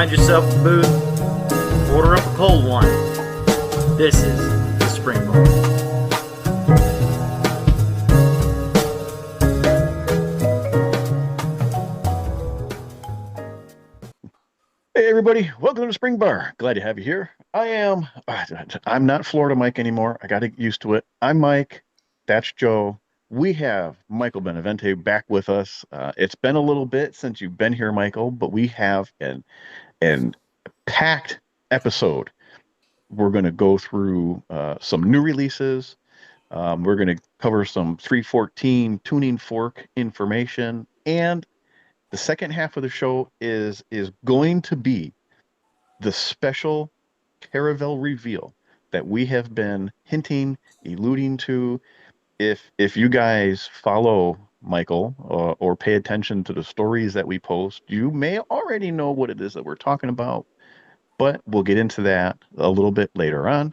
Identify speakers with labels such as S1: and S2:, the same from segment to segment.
S1: Find yourself a booth, order up a cold one. This is the Spring Bar.
S2: Hey everybody, welcome to the Spring Bar. Glad to have you here. I'm not Florida Mike anymore. I got to get used to it. I'm Mike. That's Joe. We have Michael Benavente back with us. It's been a little bit since you've been here, Michael, but we have an packed episode. We're going to go through some new releases. We're going to cover some 314 tuning fork information, and the second half of the show is going to be the special Caravelle reveal that we have been hinting, alluding to. If you guys follow Michael or pay attention to the stories that we post, you may already know what it is that we're talking about, but we'll get into that a little bit later on.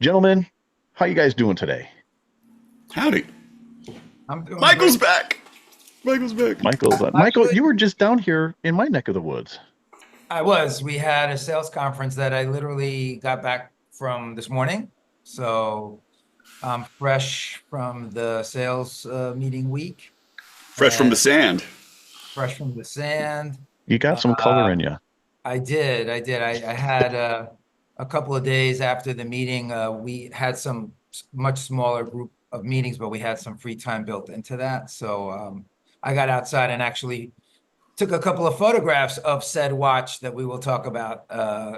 S2: Gentlemen, how you guys doing today?
S3: Howdy.
S4: I'm doing
S3: Michael's
S4: great.
S3: back. Michael's back.
S2: Michael, you were just down here in my neck of the woods.
S4: I was. We had a sales conference that I literally got back from this morning. So I'm fresh from the sales meeting week.
S3: Fresh from the sand.
S4: Fresh from the sand.
S2: You got some color in you.
S4: I did. I had a couple of days after the meeting. We had some much smaller group of meetings, but we had some free time built into that. So I got outside and actually took a couple of photographs of said watch that we will talk about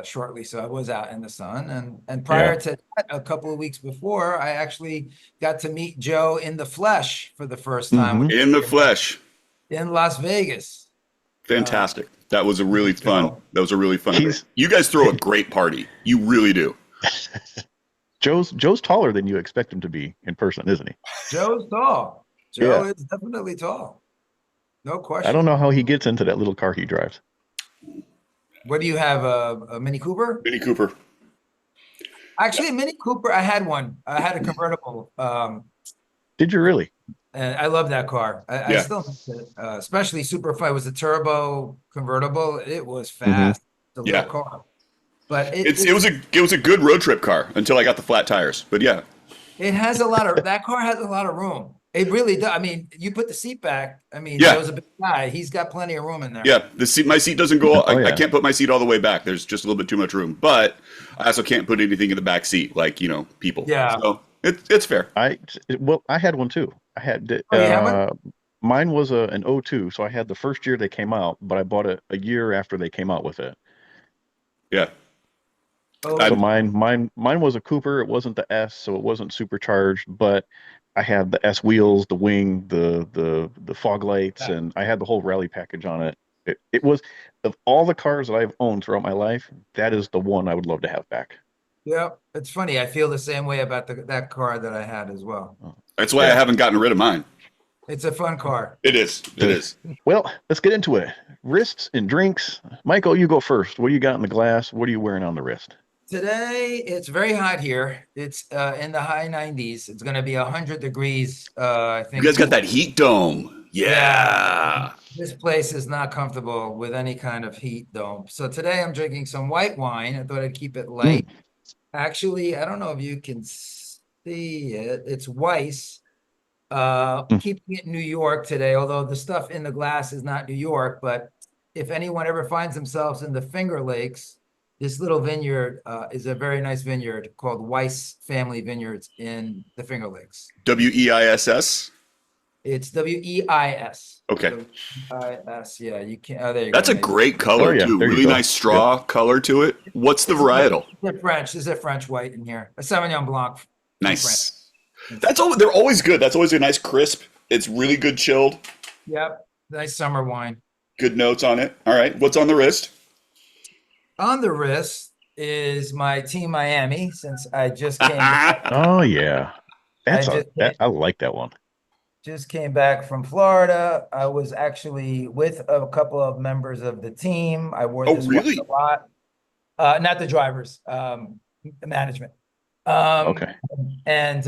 S4: shortly. So I was out in the sun, and prior to that, a couple of weeks before, I actually got to meet Joe in the flesh for the first time.
S3: In the flesh.
S4: In Las Vegas.
S3: Fantastic. That was a really fun. That was a really fun.
S2: He's-
S3: You guys throw a great party. You really do.
S2: Joe's taller than you expect him to be in person, isn't he?
S4: Joe's tall. Joe
S2: Yeah.
S4: is definitely tall. No question.
S2: I don't know how he gets into that little car he drives.
S4: What do you have? A Mini Cooper?
S3: Mini Cooper.
S4: Actually, a Mini Cooper. I had one. I had a convertible.
S2: Did you really?
S4: And I love that car. I
S3: Yeah.
S4: still miss it. Especially Super Fight was a turbo convertible. It was fast. The
S3: Yeah.
S4: little car. But
S3: It was a good road trip car until I got the flat tires. But yeah.
S4: it has a lot of that car has a lot of room. It really does. I mean, you put the seat back. I mean,
S3: Yeah.
S4: Joe's a big guy. He's got plenty of room in there.
S3: Yeah. My seat doesn't go.
S2: Oh, yeah.
S3: I can't put my seat all the way back. There's just a little bit too much room. But I also can't put anything in the back seat, like people.
S4: Yeah.
S3: So it's fair.
S2: I had one too. I had
S4: Oh, you have one?
S2: mine was an '02, so I had the first year they came out, but I bought it a year after they came out with it.
S3: Yeah.
S4: Oh,
S2: So mine was a Cooper. It wasn't the S, so it wasn't supercharged, but I had the S wheels, the wing, the fog lights,
S4: Yeah.
S2: and I had the whole rally package on it. It was, of all the cars that I've owned throughout my life, that is the one I would love to have back.
S4: yeah. It's funny. I feel the same way about that car that I had as well.
S3: That's why I haven't gotten rid of mine.
S4: It's a fun car.
S3: It is. It is.
S2: Well, let's get into it. Wrists and drinks. Michael, you go first. What do you got in the glass? What are you wearing on the wrist?
S4: Today, it's very hot here. It's in the high 90s. It's going to be 100 degrees. I think
S3: You guys got that heat dome. Yeah.
S4: this place is not comfortable with any kind of heat dome. So today I'm drinking some white wine. I thought I'd keep it light. Actually, I don't know if you can see it. It's Weiss. Keeping it in New York today, although the stuff in the glass is not New York. But if anyone ever finds themselves in the Finger Lakes, this little vineyard is a very nice vineyard called Weiss Family Vineyards in the Finger Lakes.
S3: WEISS.
S4: It's WEIS.
S3: Okay.
S4: WEIS. Yeah, you can. Oh, there you
S3: That's
S4: go.
S3: a great color
S2: Oh, yeah,
S3: too.
S2: there you
S3: Really
S2: go.
S3: nice straw color to it. What's the varietal?
S4: They're French. There's a French white in here. A Sauvignon Blanc.
S3: Nice. They're always good. That's always a nice crisp. It's really good chilled.
S4: Yep. Nice summer wine.
S3: Good notes on it. All right. What's on the wrist?
S4: On the wrist is my Team Miami, since I just came back.
S2: Oh yeah,
S4: I
S2: I like that one.
S4: Just came back from Florida. I was actually with a couple of members of the team. I wore
S3: Oh,
S4: this
S3: really?
S4: watch a lot. Not the drivers, the management.
S2: Okay.
S4: And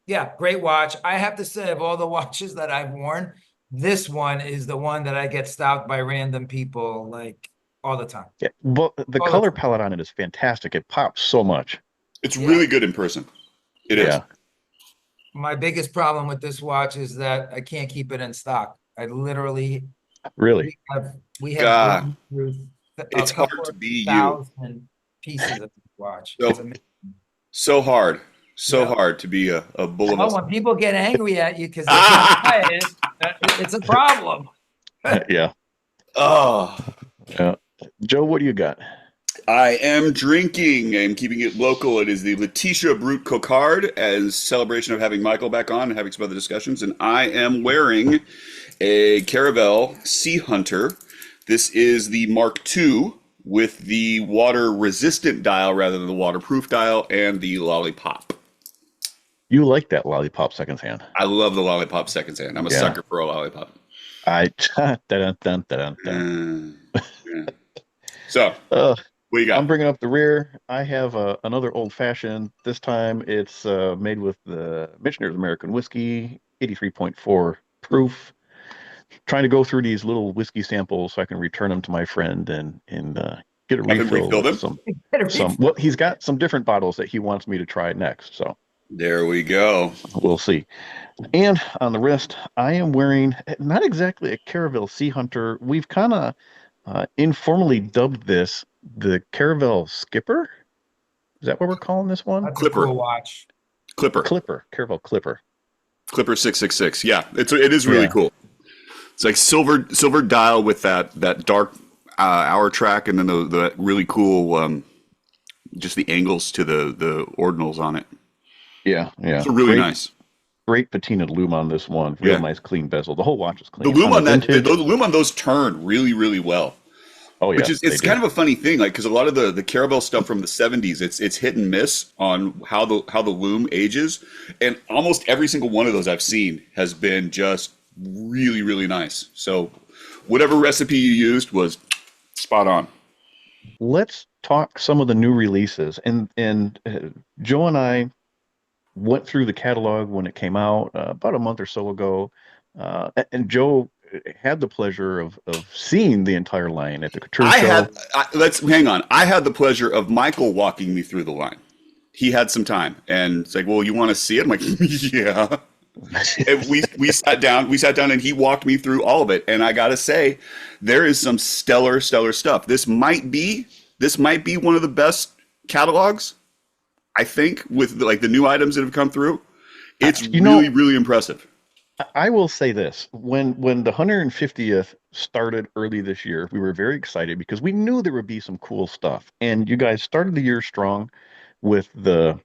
S4: yeah, great watch. I have to say, of all the watches that I've worn, this one is the one that I get stopped by random people like all the time.
S2: Yeah. Well, the
S4: All the
S2: color
S4: time.
S2: palette on it is fantastic. It pops so much.
S3: It's
S4: Yeah.
S3: really good in person. It is.
S2: Yeah.
S4: My biggest problem with this watch is that I can't keep it in stock. I literally
S2: Really.
S4: we have
S3: God,
S4: gone through a
S3: it's hard
S4: couple
S3: to
S4: of
S3: be you.
S4: thousand pieces of this watch.
S3: So-
S4: It's amazing.
S3: So hard. So
S4: Yeah.
S3: hard to be a bull of
S4: Oh,
S3: a.
S4: when people get angry at you because they can't buy it, it's a problem.
S2: Yeah.
S3: Oh.
S2: Yeah. Joe, what do you got?
S3: I am drinking and keeping it local. It is the Letitia Brute Cocard as celebration of having Michael back on and having some other discussions. And I am wearing a Caravelle Sea Hunter. This is the Mark II with the water resistant dial rather than the waterproof dial and the lollipop.
S2: You like that lollipop secondhand.
S3: I love the lollipop secondhand. I'm a
S2: Yeah.
S3: sucker for a lollipop.
S2: Dun, dun, dun, dun, dun.
S3: Yeah. So,
S2: Uh,
S3: what you got?
S2: I'm bringing up the rear. I have another old fashioned. This time it's made with the Michener's American whiskey, 83.4 proof. Trying to go through these little whiskey samples so I can return them to my friend and get a
S3: Have him
S2: refill
S3: refill
S2: with
S3: them?
S2: some. Well, he's got some different bottles that he wants me to try next. So
S3: There we go.
S2: we'll see. And on the wrist, I am wearing not exactly a Caravelle Sea Hunter. We've kind of informally dubbed this the Caravelle Skipper. Is that what we're calling this one?
S4: That's
S3: Clipper.
S4: a cool watch.
S3: Clipper.
S2: Caravelle Clipper.
S3: Clipper 666. Yeah, it is really
S2: Yeah.
S3: cool. It's like silver dial with that dark hour track, and then the really cool just the angles to the ordinals on it.
S2: Yeah.
S3: It's really nice.
S2: Great patina loom on this one. Real
S3: Yeah.
S2: nice clean bezel. The whole watch is clean.
S3: The loom on that,
S2: vintage-
S3: the loom on those turn really well.
S2: Oh yeah,
S3: Which is it's kind of a funny thing, like because a lot of the Caravelle stuff from the 70s, it's hit and miss on how the loom ages, and almost every single one of those I've seen has been just really nice. So whatever recipe you used was spot on.
S2: Let's talk some of the new releases. And Joe and I went through the catalog when it came out about a month or so ago. And Joe had the pleasure of seeing the entire line at the Couture show.
S3: Let's hang on. I had the pleasure of Michael walking me through the line. He had some time, and it's like, well, you want to see it? I'm like, yeah. And we sat down and he walked me through all of it. And I gotta say, there is some stellar stuff. This might be one of the best catalogs, I think, with like the new items that have come through. It's really impressive.
S2: I will say this: when the 150th started early this year, we were very excited because we knew there would be some cool stuff. And you guys started the year strong with the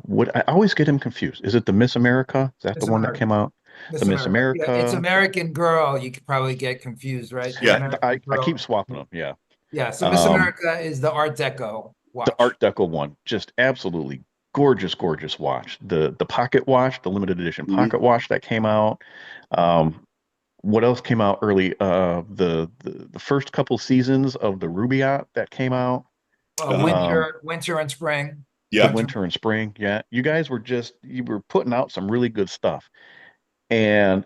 S2: what I always get him confused. Is it the Miss America? Is that
S4: Miss
S2: the one that
S4: America.
S2: came out? The Miss America.
S4: Yeah, it's American Girl. You could probably get confused, right? The
S3: Yeah,
S4: American
S2: I
S4: Girl.
S2: keep swapping them. Yeah.
S4: Yeah, so Miss America is the Art Deco watch.
S2: The Art Deco one, just absolutely gorgeous watch. The pocket watch, the limited edition pocket watch that came out. What else came out early? The first couple seasons of the Rubaiyat that came out.
S4: Winter and spring.
S3: Yeah.
S2: The winter and spring. Yeah. You guys were putting out some really good stuff. And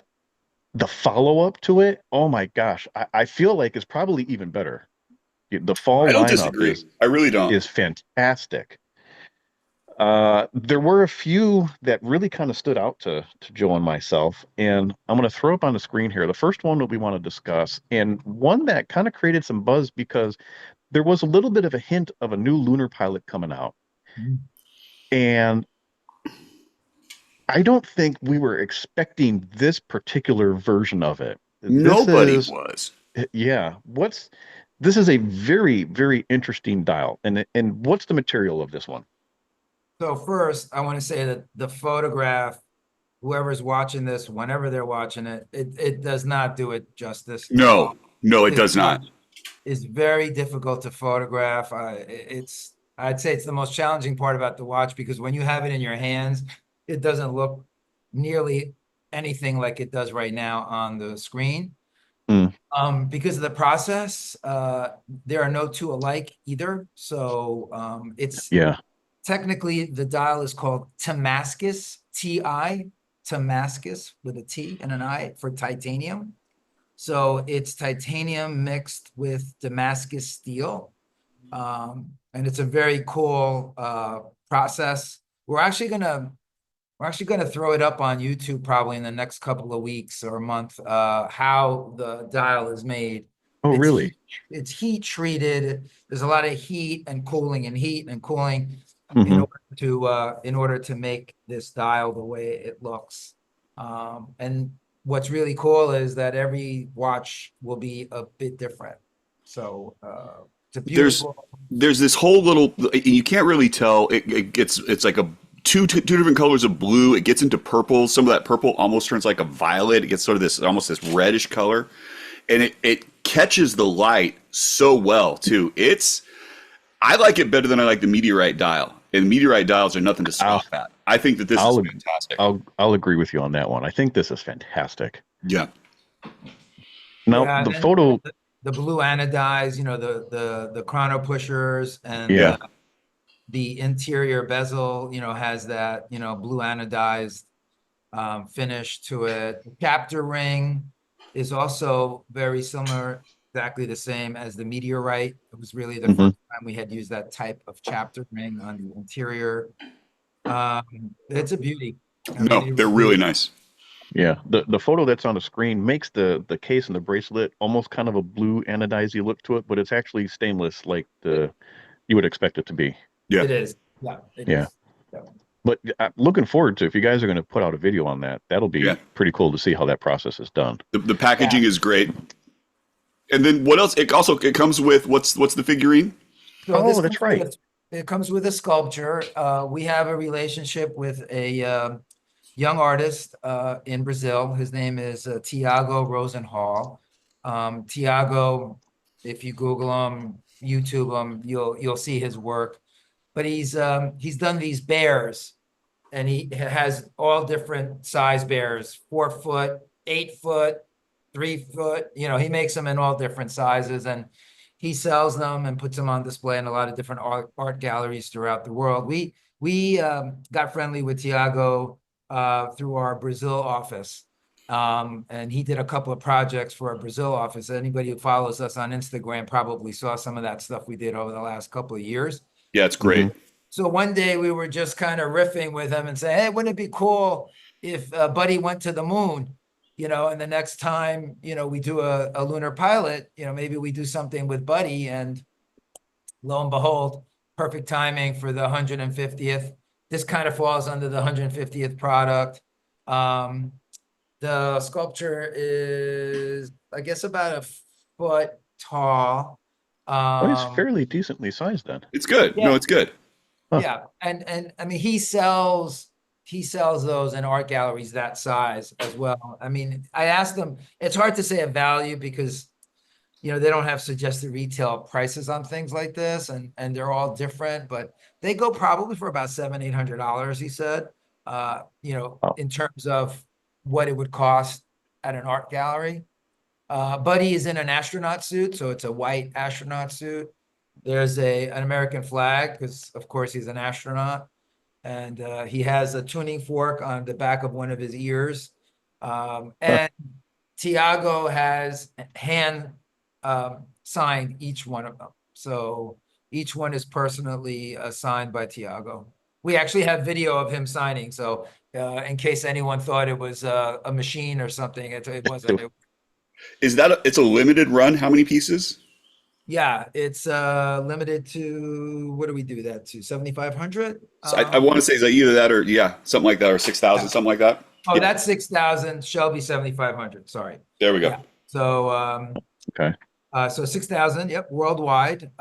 S2: the follow-up to it, oh my gosh, I feel like it's probably even better. The fall
S3: I don't
S2: lineup
S3: disagree. I really don't.
S2: is fantastic. There were a few that really kind of stood out to Joe and myself, and I'm going to throw up on the screen here. The first one that we want to discuss, and one that kind of created some buzz because there was a little bit of a hint of a new Lunar pilot coming out. And I don't think we were expecting this particular version of it.
S3: Nobody was.
S2: Yeah. This is a very, very interesting dial. And what's the material of this one?
S4: So first, I want to say that the photograph, whoever's watching this, whenever they're watching it, it does not do it justice.
S3: No, it does not.
S4: It's very difficult to photograph. I'd say it's the most challenging part about the watch because when you have it in your hands, it doesn't look nearly anything like it does right now on the screen. Because of the process, there are no two alike either. So technically the dial is called Damascus, T-I, Damascus with a T and an I for titanium. So it's titanium mixed with Damascus steel. And it's a very cool process. We're actually gonna throw it up on YouTube probably in the next couple of weeks or a month, how the dial is made.
S2: Oh, really?
S4: It's heat treated. There's a lot of heat and cooling and heat and cooling
S2: Mhm.
S4: in order to make this dial the way it looks. And what's really cool is that every watch will be a bit different. So it's a beautiful.
S3: There's this whole little, you can't really tell. It's like a two different colors of blue. It gets into purple. Some of that purple almost turns like a violet. It gets sort of this almost this reddish color, and it catches the light so well too. I like it better than I like the meteorite dial. And meteorite dials are nothing to scoff at. I think that this is fantastic.
S2: I'll agree with you on that one. I think this is fantastic.
S3: Yeah.
S2: Now
S4: Yeah,
S2: the photo,
S4: the blue anodize, the chrono pushers and
S2: Yeah.
S4: the interior bezel, has that, blue anodized finish to it. The chapter ring is also very similar, exactly the same as the meteorite. It was really the
S2: Mhm.
S4: first time we had used that type of chapter ring on the interior. It's a beauty.
S3: No, they're really nice.
S2: yeah, the photo that's on the screen makes the case and the bracelet almost kind of a blue anodized look to it, but it's actually stainless like you would expect it to be.
S3: Yeah.
S4: It is. Yeah, it
S2: Yeah.
S4: is. Yeah.
S2: But I'm looking forward to, if you guys are going to put out a video on that, that'll be
S3: Yeah.
S2: pretty cool to see how that process is done.
S3: The packaging is great. And then what else? It comes with what's the figurine?
S4: So
S2: Oh,
S4: this
S2: that's
S4: comes
S2: right.
S4: with- It comes with a sculpture. We have a relationship with a young artist in Brazil. His name is Tiago Rosenhall. Tiago, if you Google him, YouTube him, you'll see his work. But he's done these bears, and he has all different size bears: 4 foot, 8 foot, 3 foot. He makes them in all different sizes, and he sells them and puts them on display in a lot of different art galleries throughout the world. We got friendly with Tiago through our Brazil office. And he did a couple of projects for our Brazil office. Anybody who follows us on Instagram probably saw some of that stuff we did over the last couple of years.
S3: Yeah, it's great.
S2: Mhm.
S4: So one day we were just kind of riffing with him and saying, hey, wouldn't it be cool if Buddy went to the moon? And the next time, we do a lunar pilot, maybe we do something with Buddy. And lo and behold, perfect timing for the 150th. This kind of falls under the 150th product. The sculpture is, I guess, about a foot tall.
S2: Oh, it's fairly decently sized then.
S3: It's good.
S4: Yeah.
S3: No, it's good.
S4: Yeah, and I mean he sells those in art galleries that size as well. I mean, I asked them, it's hard to say a value because they don't have suggested retail prices on things like this, and they're all different, but they go probably for about $700-800, he said. In terms of what it would cost at an art gallery. Buddy is in an astronaut suit, so it's a white astronaut suit. There's an American flag because, of course, he's an astronaut, and he has a tuning fork on the back of one of his ears. And Tiago has hand signed each one of them, so each one is personally signed by Tiago. We actually have video of him signing, so in case anyone thought it was a machine or something, it wasn't.
S3: It's a limited run? How many pieces?
S4: Yeah, it's limited to, what do we do that to? 7,500?
S3: So I want to say is that either that or something like that, or 6,000, something like that.
S4: Oh, that's 6,000. Shelby 7,500. Sorry.
S3: There we go.
S4: Yeah. So
S2: Okay.
S4: so 6,000. Yep, worldwide.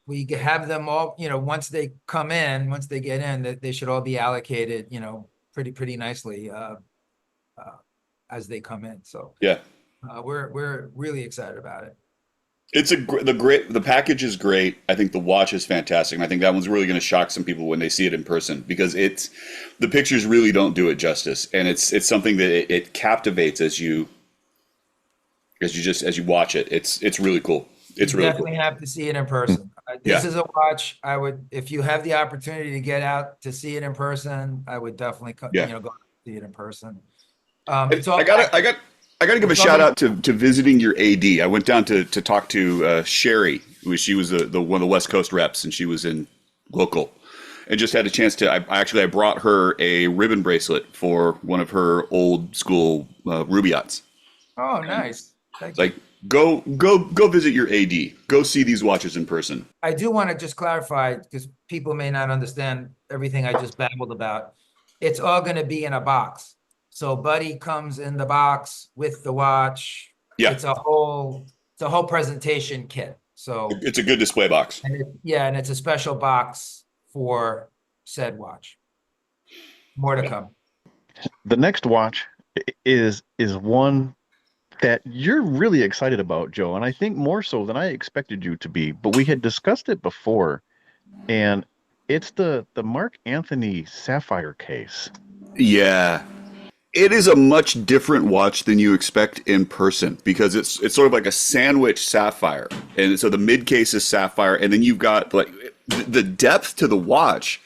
S4: We have them all. Once they come in, once they get in, they should all be allocated. Pretty nicely as they come in. So
S3: Yeah.
S4: We're really excited about it.
S3: It's the package is great. I think the watch is fantastic. And I think that one's really going to shock some people when they see it in person, because the pictures really don't do it justice, and it's something that it captivates as you watch it. It's really cool. It's
S4: You
S3: really
S4: definitely
S3: cool.
S4: have to see it in person. This is a watch I would, if you have the opportunity to get out to see it in person, I would definitely go see it in person. It's all
S3: I got to give a shout out to visiting your AD. I went down to talk to Sherry. She was the one of the West Coast reps, and she was in local, and just had a chance to. I brought her a ribbon bracelet for one of her old school Rubiots.
S4: Oh, nice.
S3: It's like go visit your AD. Go see these watches in person.
S4: I do want to just clarify because people may not understand everything I just babbled about. It's all going to be in a box. So Buddy comes in the box with the watch.
S3: Yeah.
S4: It's a whole presentation kit. So
S3: It's a good display box.
S4: and it's a special box for said watch. More to come.
S2: The next watch is one that you're really excited about, Joe, and I think more so than I expected you to be. But we had discussed it before, and it's the Mark Anthony Sapphire case.
S3: Yeah. It is a much different watch than you expect in person because it's sort of like a sandwich sapphire. And so the mid case is sapphire, and then you've got like the depth to the watch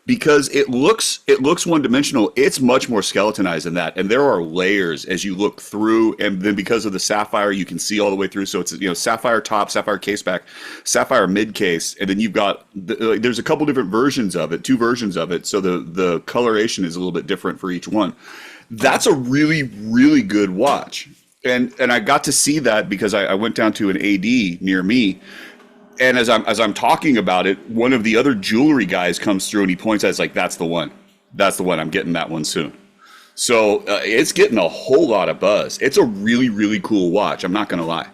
S3: because it looks one dimensional. It's much more skeletonized than that. And there are layers as you look through, and then because of the sapphire, you can see all the way through. So it's sapphire top, sapphire case back, sapphire mid case, and then you've got there's a couple different versions of it, two versions of it. So the coloration is a little bit different for each one. That's a really, really good watch. And I got to see that because I went down to an AD near me. And as I'm talking about it, one of the other jewelry guys comes through and he points at it, it's like, that's the one. That's the one. I'm getting that one soon. So it's getting a whole lot of buzz. It's a really, really cool watch. I'm not going to lie.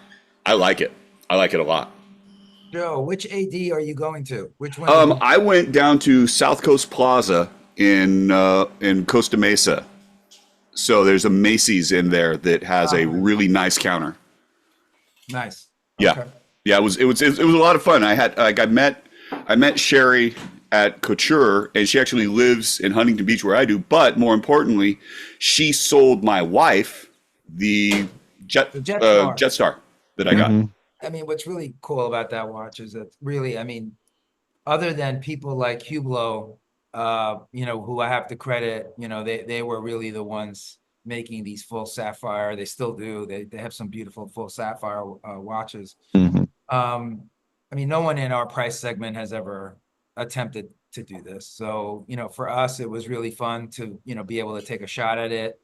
S3: I like it. I like it a lot.
S4: Joe, which AD are you going to? Which one?
S3: I went down to South Coast Plaza in Costa Mesa. So there's a Macy's in there that has a really nice counter.
S4: Nice.
S3: Yeah.
S4: Okay.
S3: Yeah, it was a lot of fun. I met Sherry at Couture, and she actually lives in Huntington Beach where I do, but more importantly, she sold my wife the Jetstar that I got.
S4: I mean, what's really cool about that watch is that really, I mean, other than people like Hublot, who I have to credit, they were really the ones making these full sapphire. They still do. They have some beautiful full sapphire watches. I mean, no one in our price segment has ever attempted to do this. So, for us, it was really fun to, be able to take a shot at it.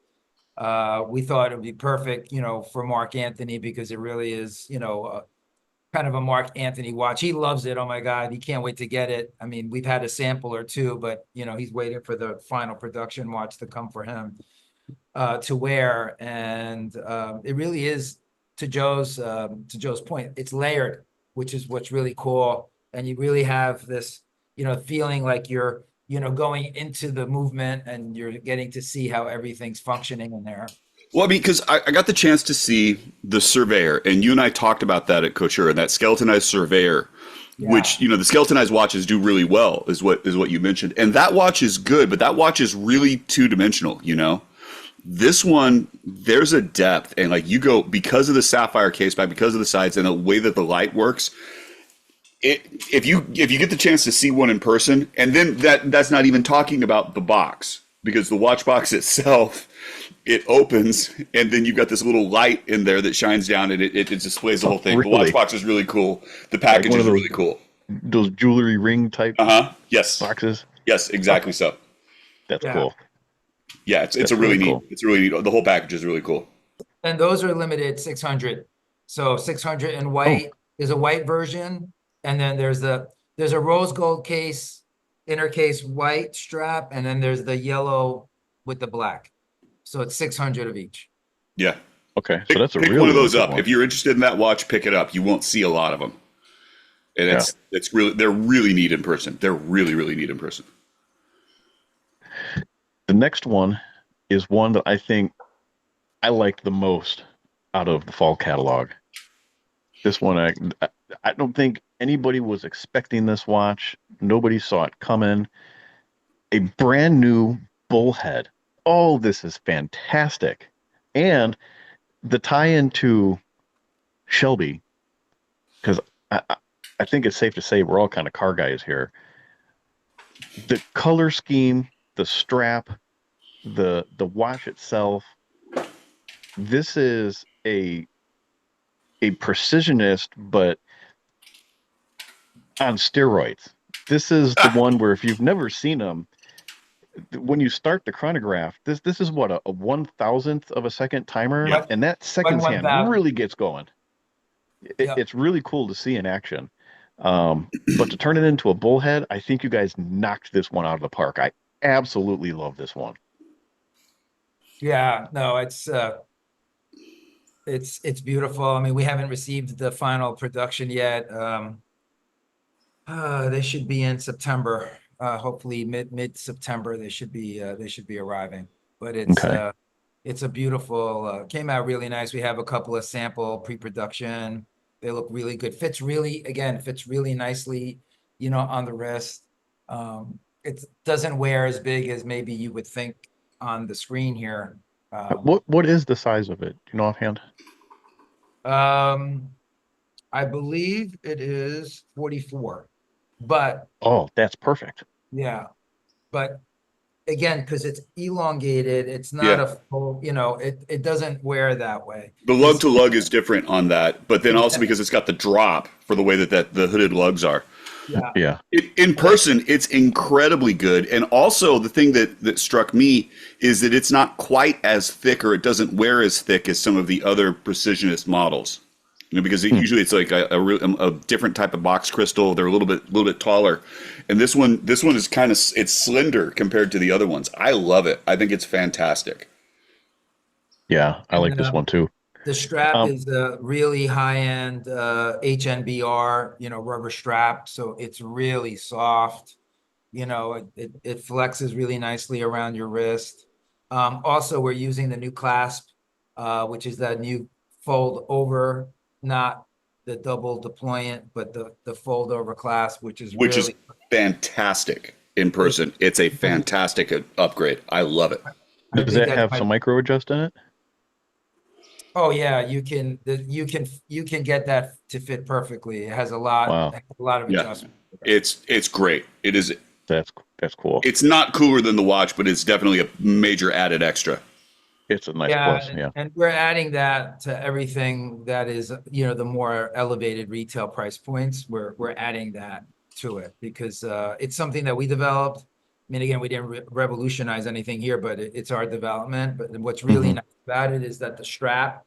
S4: We thought it would be perfect, for Mark Anthony because it really is, kind of a Mark Anthony watch. He loves it. Oh my God, he can't wait to get it. I mean, we've had a sample or two, but he's waiting for the final production watch to come for him to wear. And it really is, to Joe's point, it's layered, which is what's really cool. And you really have this, feeling like you're, going into the movement and you're getting to see how everything's functioning in there.
S3: Well, I mean, because I got the chance to see the Surveyor, and you and I talked about that at Couture, and that skeletonized Surveyor, which, the skeletonized watches do really well, is what you mentioned. And that watch is good, but that watch is really two-dimensional, This one, there's a depth, and like you go, because of the sapphire case back, because of the sides and the way that the light works, if you get the chance to see one in person, and then that's not even talking about the box, because the watch box itself, it opens, and then you've got this little light in there that shines down, and it displays the whole thing.
S2: Really?
S3: The watch box is really cool. The package is really cool.
S2: Those jewelry ring type
S3: Yes.
S2: boxes.
S3: Yes, exactly so.
S2: That's cool.
S3: Yeah, it's a really neat.
S2: Cool.
S3: It's really neat. The whole package is really cool.
S4: And those are limited 600. So 600 in white. There's a white version, and then there's a rose gold case, inner case white strap, and then there's the yellow with the black. So it's 600 of each.
S3: Yeah.
S2: Okay, so that's a
S3: pick
S2: really
S3: one of those
S2: good
S3: up.
S2: one.
S3: If you're interested in that watch, pick it up. You won't see a lot of them, and they're really neat in person. They're really, really neat in person.
S2: The next one is one that I think I liked the most out of the fall catalog. This one, I don't think anybody was expecting this watch. Nobody saw it coming. A brand new bullhead. Oh, this is fantastic. And the tie-in to Shelby, because I think it's safe to say we're all kind of car guys here. The color scheme, the strap, the watch itself, this is a precisionist, but on steroids. This is the one where if you've never seen them, when you start the chronograph, this is what a 1,000th of a second timer,
S3: Yeah.
S2: and that seconds
S4: One
S2: hand
S4: 1,000.
S2: really gets going.
S4: Yep.
S2: It's really cool to see in action. But to turn it into a bullhead, I think you guys knocked this one out of the park. I absolutely love this one.
S4: Yeah, no, it's beautiful. I mean, we haven't received the final production yet. They should be in September. Hopefully mid September they should be arriving. But
S2: Okay.
S4: it's a beautiful came out really nice. We have a couple of sample pre-production. They look really good. Fits really nicely, on the wrist. It doesn't wear as big as maybe you would think on the screen here.
S2: What is the size of it? Do you know offhand?
S4: Um, I believe it is 44, but
S2: Oh, that's perfect.
S4: yeah, but again, because it's elongated, it's not
S3: Yeah.
S4: a full, it doesn't wear that way.
S3: The lug to lug is different on that, but then also
S4: Yeah.
S3: because it's got the drop for the way that the hooded lugs are.
S4: Yeah,
S2: Yeah.
S3: In person, it's incredibly good. And also the thing that struck me is that it's not quite as thick, or it doesn't wear as thick as some of the other Precisionist models. Because usually it's like a different type of box crystal. They're a little bit taller, and this one is kind of, it's slender compared to the other ones. I love it. I think it's fantastic.
S2: Yeah, I like
S4: And,
S2: this one too.
S4: the strap
S2: Um,
S4: is a really high-end HNBR, rubber strap, so it's really soft. It flexes really nicely around your wrist. Also, we're using the new clasp, which is that new fold over, not the double deployant, but the fold over clasp, which is
S3: Which is
S4: really
S3: fantastic in person. It's a fantastic upgrade. I love it.
S4: I
S2: does
S4: think
S2: that
S4: that's
S2: have
S4: my.
S2: some micro adjust in it?
S4: Oh yeah, you can get that to fit perfectly. It has a lot
S2: Wow,
S4: of
S3: Yeah,
S4: adjustment.
S3: it's great. It is.
S2: that's cool.
S3: It's not cooler than the watch, but it's definitely a major added extra.
S2: It's a nice
S4: Yeah,
S2: plus. Yeah.
S4: and we're adding that to everything that is, the more elevated retail price points. We're adding that to it because it's something that we developed. I mean, again, we didn't revolutionize anything here, but it's our development. But what's really
S2: Mhm.
S4: nice about it is that the strap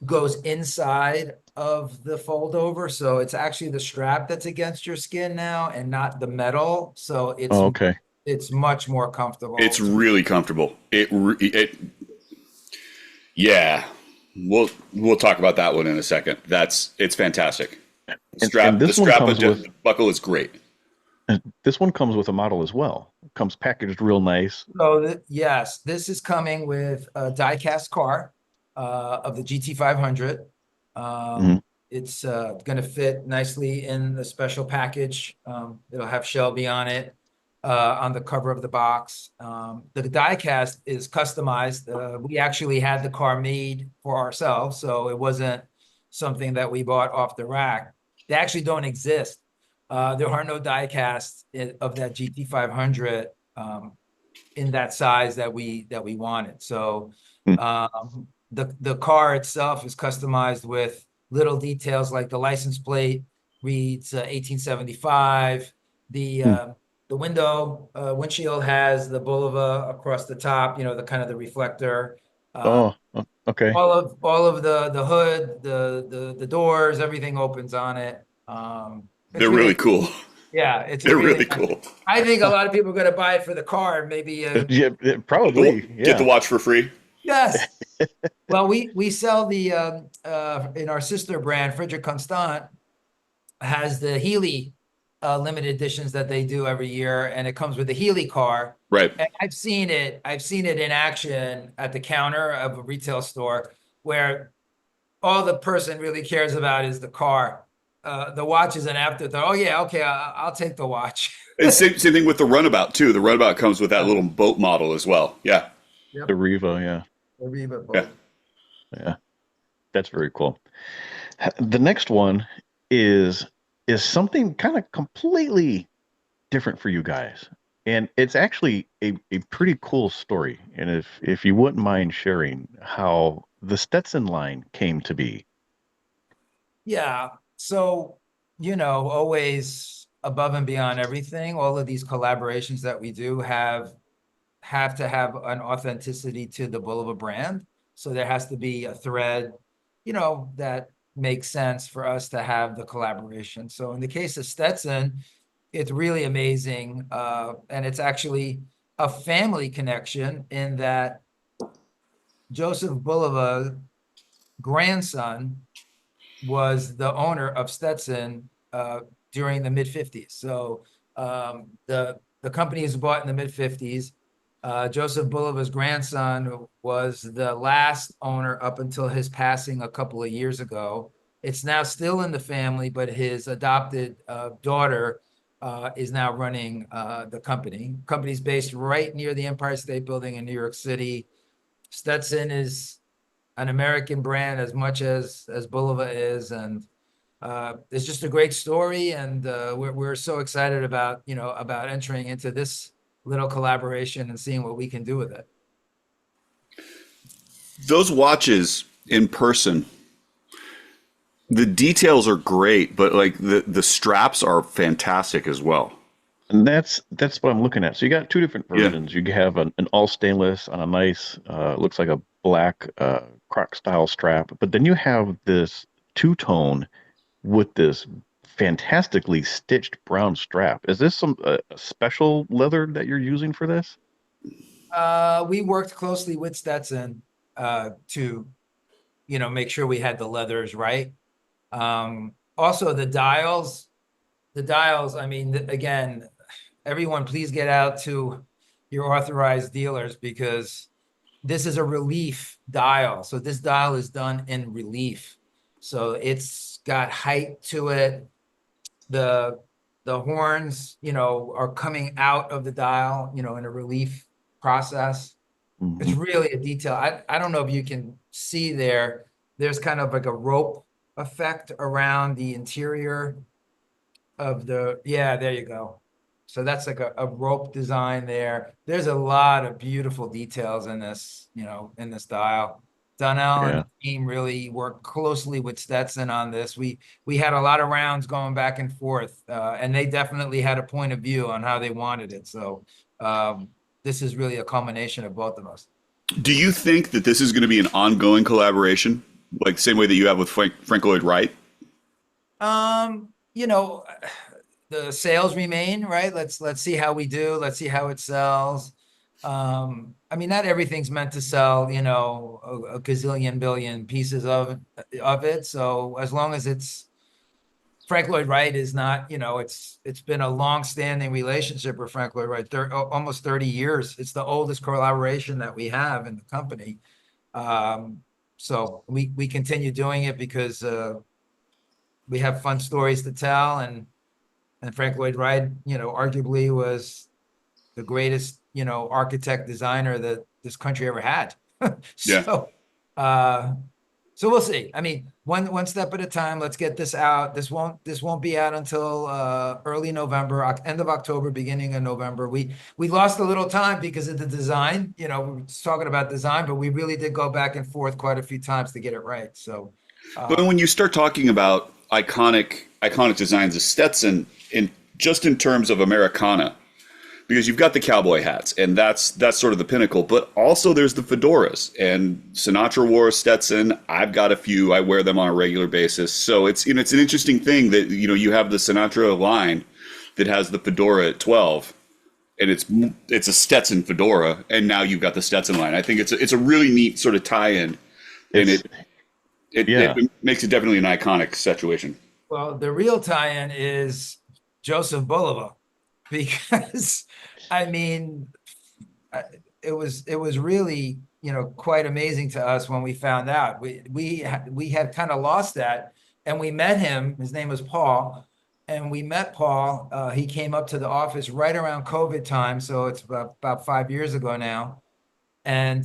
S4: goes inside of the fold over, so it's actually the strap that's against your skin now, and not the metal. So
S2: Oh, okay.
S4: it's much more comfortable.
S3: It's really comfortable. Yeah. We'll talk about that one in a second. It's fantastic.
S2: And
S3: The
S2: this one
S3: strap
S2: comes with
S3: the buckle is great.
S2: this one comes with a model as well. It comes packaged real nice.
S4: So yes, this is coming with a die-cast car of the GT500.
S2: Mhm.
S4: It's going to fit nicely in the special package. It'll have Shelby on it on the cover of the box. The die-cast is customized. We actually had the car made for ourselves, so it wasn't something that we bought off the rack. They actually don't exist. There are no die casts of that GT500 in that size that we wanted. So
S2: Hmm.
S4: the car itself is customized with little details like the license plate reads 1875.
S2: Hmm.
S4: The windshield has the bulova across the top, the kind of the reflector.
S2: Oh, okay.
S4: All of the hood, the doors, everything opens on it. It's
S3: They're really
S4: really,
S3: cool.
S4: yeah, it's a
S3: They're
S4: really
S3: really
S4: nice.
S3: cool.
S4: I think a lot of people are going to buy it for the car. Maybe,
S2: Yeah, probably.
S3: Get the
S2: Yeah.
S3: watch for free.
S4: yes. Well, we sell the in our sister brand, Frederick Constant has the Healy limited editions that they do every year, and it comes with the Healy car.
S3: Right.
S4: And I've seen it in action at the counter of a retail store where all the person really cares about is the car. The watch is an afterthought. Oh yeah, okay, I'll take the watch.
S3: And same thing with the runabout too. The runabout comes with that little boat model as well. Yeah.
S4: Yep.
S2: The Riva. Yeah.
S4: The Reba boat.
S3: Yeah.
S2: Yeah. That's very cool. The next one is something kind of completely different for you guys. And it's actually a pretty cool story. And if you wouldn't mind sharing how the Stetson line came to be.
S4: Yeah. So, always above and beyond everything, all of these collaborations that we do have to have an authenticity to the Bulova brand. So there has to be a thread, that makes sense for us to have the collaboration. So in the case of Stetson, it's really amazing. And it's actually a family connection in that Joseph Bulova grandson was the owner of Stetson during the mid 50s. So the company was bought in the mid 50s. Joseph Bulova's grandson was the last owner up until his passing a couple of years ago. It's now still in the family, but his adopted daughter is now running the company. Company's based right near the Empire State Building in New York City. Stetson is an American brand as much as Bulova is, and it's just a great story. And we're so excited about about entering into this little collaboration and seeing what we can do with it.
S3: Those watches in person, the details are great, but like the straps are fantastic as well.
S2: And that's what I'm looking at. So you got two different
S3: Yeah.
S2: versions. You have an all stainless on a nice, looks like a black croc style strap, but then you have this two-tone with this fantastically stitched brown strap. Is this some special leather that you're using for this?
S4: We worked closely with Stetson to make sure we had the leathers right. Also the dials, I mean, again, everyone, please get out to your authorized dealers because this is a relief dial. So this dial is done in relief. So it's got height to it. The horns, are coming out of the dial, in a relief process. It's
S2: Mhm.
S4: really a detail. I don't know if you can see there. There's kind of like a rope effect around the interior of yeah, there you go. So that's like a rope design there. There's a lot of beautiful details in this, in this dial. Donnell and
S2: Yeah.
S4: the team really worked closely with Stetson on this. We had a lot of rounds going back and forth, and they definitely had a point of view on how they wanted it. So this is really a culmination of both of us.
S3: Do you think that this is going to be an ongoing collaboration, like the same way that you have with Frank Lloyd Wright?
S4: You know, the sales remain, right? Let's see how we do. Let's see how it sells. I mean, not everything's meant to sell, a gazillion billion pieces of it. So as long as it's Frank Lloyd Wright is not, it's been a long-standing relationship with Frank Lloyd Wright, almost 30 years. It's the oldest collaboration that we have in the company. So we continue doing it because we have fun stories to tell, and Frank Lloyd Wright, arguably was the greatest, architect designer that this country ever had.
S3: Yeah.
S4: So, uh, so we'll see. I mean, one step at a time. Let's get this out. This won't be out until early November, end of October, beginning of November. We lost a little time because of the design. We were talking about design, but we really did go back and forth quite a few times to get it right. So,
S3: But when you start talking about iconic designs of Stetson, in terms of Americana, because you've got the cowboy hats, and that's sort of the pinnacle. But also there's the fedoras, and Sinatra wore a Stetson. I've got a few. I wear them on a regular basis. So it's an interesting thing that you have the Sinatra line that has the fedora at 12, and it's a Stetson fedora, and now you've got the Stetson line. I think it's a really neat sort of tie-in, and
S2: It's yeah.
S3: it makes it definitely an iconic situation.
S4: well, the real tie-in is Joseph Bulova, because I mean, it was really quite amazing to us when we found out. We had kind of lost that, and we met him. His name was Paul, and we met Paul. He came up to the office right around COVID time, so it's about 5 years ago now. And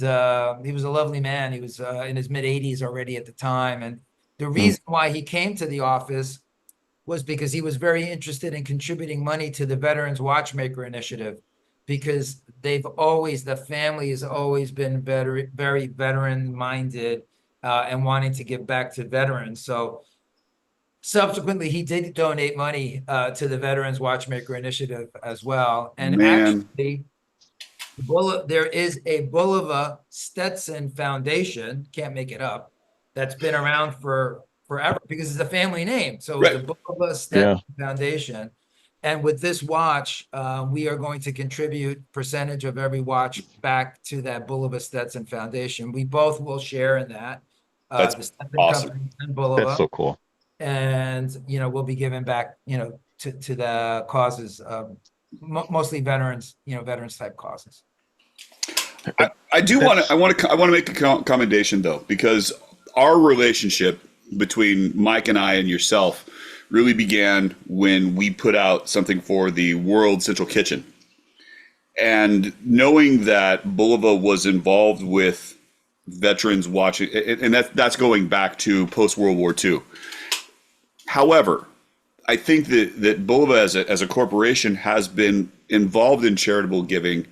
S4: he was a lovely man. He was in his mid 80s already at the time, and the
S2: Mm.
S4: reason why he came to the office was because he was very interested in contributing money to the Veterans Watchmaker Initiative. because the family has always been very veteran minded, and wanting to give back to veterans. So subsequently, he did donate money to the Veterans Watchmaker Initiative as well. And
S3: Man.
S4: actually, there is a Bulova Stetson Foundation, can't make it up, that's been around for forever because it's a family name. So
S3: Right.
S4: the Bulova Stetson Foundation. And with this watch, we are going to contribute percentage of every watch back to that Bulova Stetson Foundation. We both will share in that.
S3: That's
S4: the Stetson
S3: awesome.
S4: Company and
S2: That's
S4: Bulova.
S2: so cool.
S4: And, we'll be giving back, to the causes, mostly veterans, veterans type causes.
S3: I want to make a commendation though, because our relationship between Mike and I and yourself really began when we put out something for the World Central Kitchen. And knowing that Bulova was involved with veterans watching, and that's going back to post-World War II. However, I think that Bulova as a corporation has been involved in charitable giving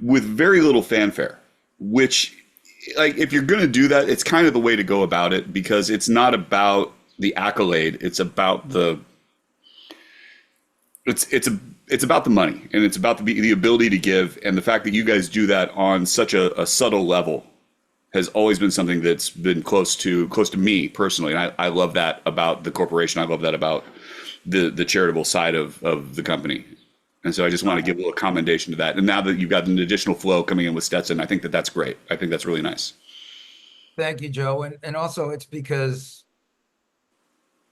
S3: with very little fanfare, which, like, if you're going to do that, it's kind of the way to go about it, because it's not about the accolade. It's about it's about the money, and it's about the ability to give. And the fact that you guys do that on such a subtle level has always been something that's been close to me personally. And I love that about the corporation. I love that about the charitable side of the company. And so I just want to give a little commendation to that. And now that you've got an additional flow coming in with Stetson, I think that's great. I think that's really nice.
S4: Thank you, Joe. And also it's because,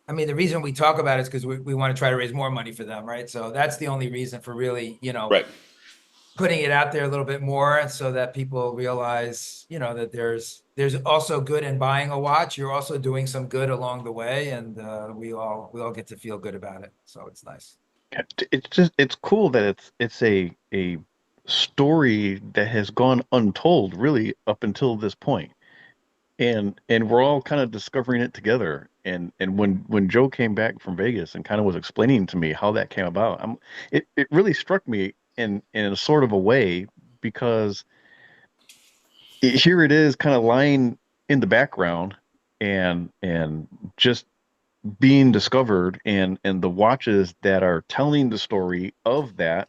S4: the reason we talk about it is because we want to try to raise more money for them, right? So that's the only reason for really,
S3: Right.
S4: putting it out there a little bit more, so that people realize, that there's also good in buying a watch. You're also doing some good along the way, and we all get to feel good about it. So it's nice.
S2: It's cool that it's a story that has gone untold really up until this point. And we're all kind of discovering it together. And when Joe came back from Vegas and kind of was explaining to me how that came about, it really struck me in a sort of a way, because here it is kind of lying in the background and just being discovered, and the watches that are telling the story of that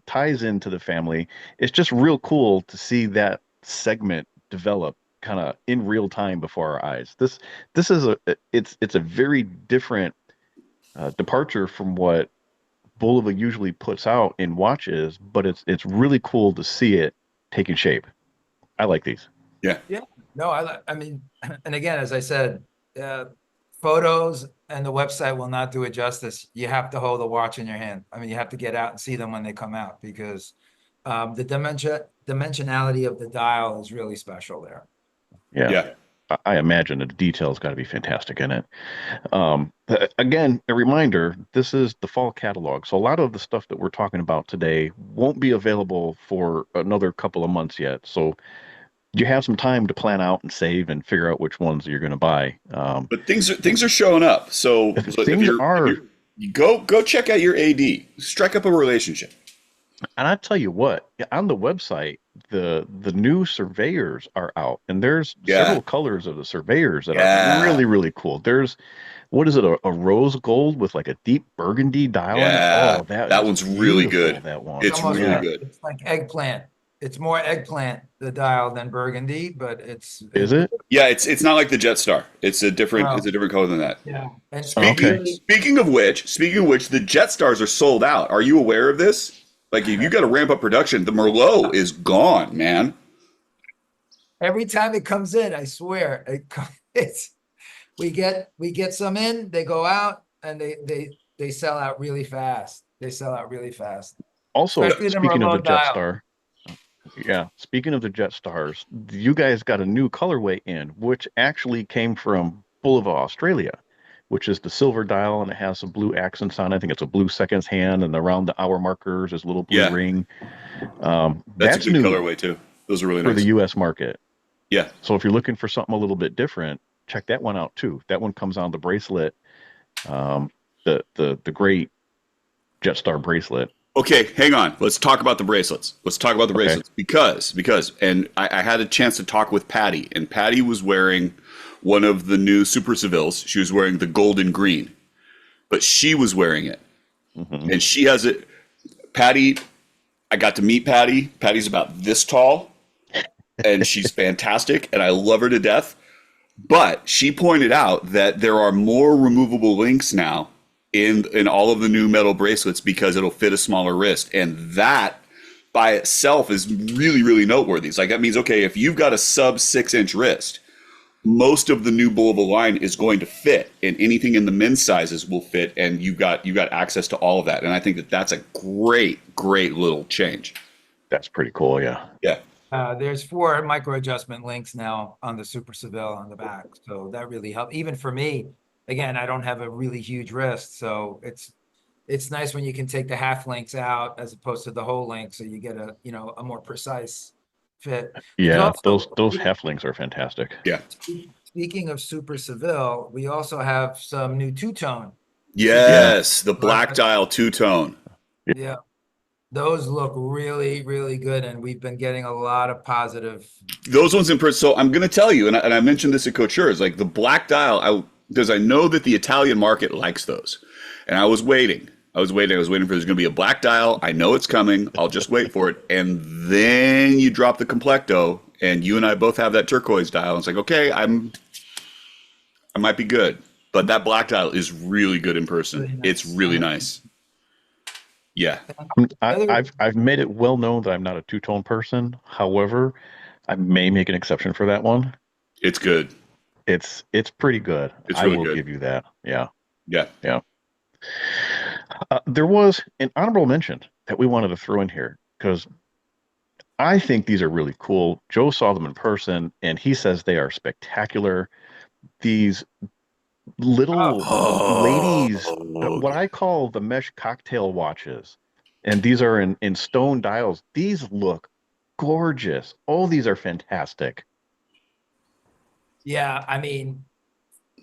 S2: ties into the family. It's just real cool to see that segment develop kind of in real time before our eyes. This is it's a very different departure from what Bulova usually puts out in watches, but it's really cool to see it taking shape. I like these.
S3: Yeah.
S4: No, and again, as I said, photos and the website will not do it justice. You have to hold a watch in your hand. You have to get out and see them when they come out, because the dimensionality of the dial is really special there.
S2: Yeah. I imagine the details got to be fantastic in it. Again, a reminder, this is the fall catalog. So a lot of the stuff that we're talking about today won't be available for another couple of months yet. So you have some time to plan out and save and figure out which ones you're going to buy.
S3: But things are showing up. So go check out your AD, strike up a relationship.
S2: And I tell you what, on the website, the new surveyors are out, and there's several colors of the surveyors that are really, really cool. There's, what is it, a rose gold with like a deep burgundy dial?
S3: Yeah,
S2: oh,
S3: that one's really good.
S2: That one,
S3: it's really good.
S4: It's like eggplant. It's more eggplant, the dial, than burgundy, but it's.
S2: Is it?
S3: Yeah, it's not like the Jetstar. It's a different color than that.
S4: Yeah. And
S3: speaking of which, the Jetstars are sold out. Are you aware of this? Like, if you got to ramp up production, the Merlot is gone, man.
S4: Every time it comes in, I swear, we get some in, they go out, and they sell out really fast.
S2: Also,
S4: Especially
S2: speaking of the
S4: Merlot
S2: Jetstar, speaking of the Jetstars, you guys got a new colorway in, which actually came from Bulova, Australia, which is the silver dial, and it has some blue accents on it. I think it's a blue seconds hand, and around the hour markers is a little blue ring.
S3: That's a good colorway too. Those are really nice
S2: for the U.S. market.
S3: Yeah.
S2: So if you're looking for something a little bit different, check that one out too. That one comes on the bracelet, the great Jetstar bracelet.
S3: Okay, hang on. Let's talk about the bracelets.
S2: Okay.
S3: Because and I had a chance to talk with Patty, and Patty was wearing one of the new Super Sevilles. She was wearing the golden green, but she was wearing it,
S2: Hmm.
S3: and she has it. Patty, I got to meet Patty. Patty's about this tall, and she's fantastic, and I love her to death. But she pointed out that there are more removable links now in all of the new metal bracelets because it'll fit a smaller wrist, and that by itself is really really noteworthy. It's like that means okay, if you've got a sub 6-inch wrist, most of the new Bullable line is going to fit, and anything in the men's sizes will fit, and you got access to all of that. And I think that that's a great little change.
S2: That's pretty cool. Yeah.
S3: Yeah.
S4: There's 4 micro adjustment links now on the Super Seville on the back, so that really helped. Even for me, again, I don't have a really huge wrist, so it's nice when you can take the half links out as opposed to the whole link, so you get a more precise fit. You can
S2: Yeah.
S4: also,
S2: Those halflings are fantastic.
S3: Yeah.
S4: speaking of Super Seville, we also have some new two-tone.
S3: Yes, the black dial two-tone.
S4: Yeah. Those look really, really good, and we've been getting a lot of positive.
S3: Those ones in person. So I'm going to tell you, and I mentioned this at Couture's, like the black dial, because I know that the Italian market likes those. And I was waiting for there's going to be a black dial. I know it's coming. I'll just wait for it. And then you drop the Complecto, and you and I both have that turquoise dial. It's like, okay, I might be good. But that black dial is really good in person.
S4: Really nice.
S3: It's really nice. Yeah.
S2: I've made it well known that I'm not a two-tone person. However, I may make an exception for that one.
S3: It's good.
S2: It's pretty good.
S3: It's
S2: I
S3: really
S2: will
S3: good.
S2: give you that. Yeah.
S3: Yeah.
S2: Yeah. There was an honorable mention that we wanted to throw in here because I think these are really cool. Joe saw them in person, and he says they are spectacular. These little ladies, what I call the mesh cocktail watches, and these are in stone dials. These look gorgeous. All these are fantastic.
S4: Yeah, I mean,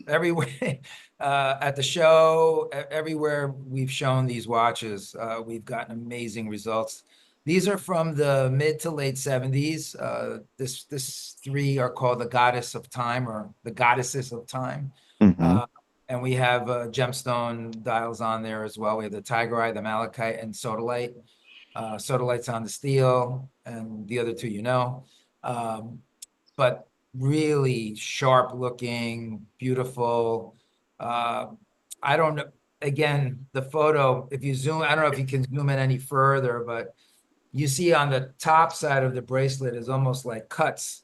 S4: everywhere at the show, everywhere we've shown these watches, we've gotten amazing results. These are from the mid to late 70s. This 3 are called the Goddess of Time or the Goddesses of Time.
S2: Mhm.
S4: And we have gemstone dials on there as well. We have the Tiger Eye, the Malachite, and Sodalite. Sodalite's on the steel, and the other 2 but really sharp looking, beautiful. I don't know. Again, the photo, if you zoom, I don't know if you can zoom in any further, but you see on the top side of the bracelet is almost like cuts,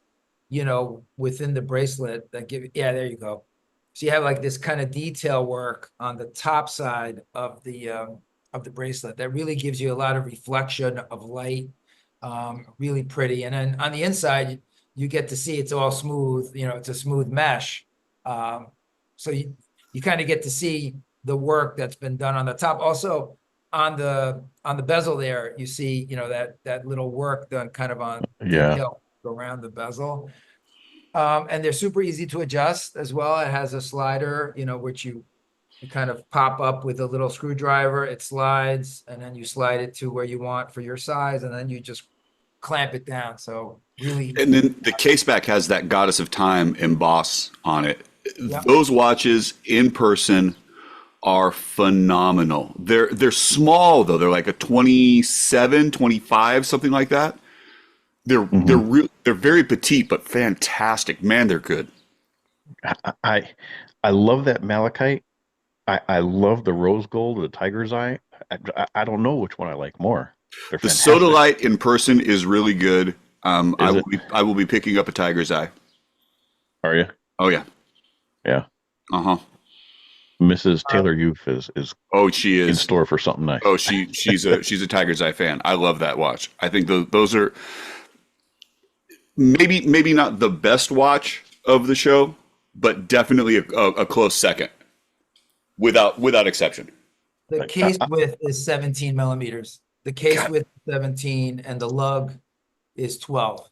S4: within the bracelet that give, yeah, there you go. So you have like this kind of detail work on the top side of the bracelet that really gives you a lot of reflection of light, really pretty. And then on the inside, you get to see it's all smooth, it's a smooth mesh. So you kind of get to see the work that's been done on the top. Also on the bezel there, you see, that little work done kind of on
S2: Yeah.
S4: detail around the bezel. And they're super easy to adjust as well. It has a slider, which you kind of pop up with a little screwdriver. It slides, and then you slide it to where you want for your size, and then you just clamp it down. So really,
S3: And then the case back has that Goddess of Time emboss on it.
S4: Yeah.
S3: Those watches in person are phenomenal. They're small though. They're like a 27, 25, something like that. They're very petite but fantastic. Man, they're good.
S2: I love that malachite. I love the rose gold, the tiger's eye. I don't know which one I like more. They're
S3: The
S2: fantastic.
S3: Sodalite in person is really good.
S2: Is
S3: I will be picking up a tiger's eye.
S2: Are you?
S3: Oh yeah.
S2: Yeah.
S3: Uh-huh.
S2: Mrs. Taylor Youth is
S3: Oh, she
S2: in
S3: is.
S2: store for something nice.
S3: Oh, she's a tiger's eye fan. I love that watch. I think those are maybe not the best watch of the show, but definitely a close second, without exception.
S4: the case width is 17 millimeters. The case width is 17, and the lug is 12.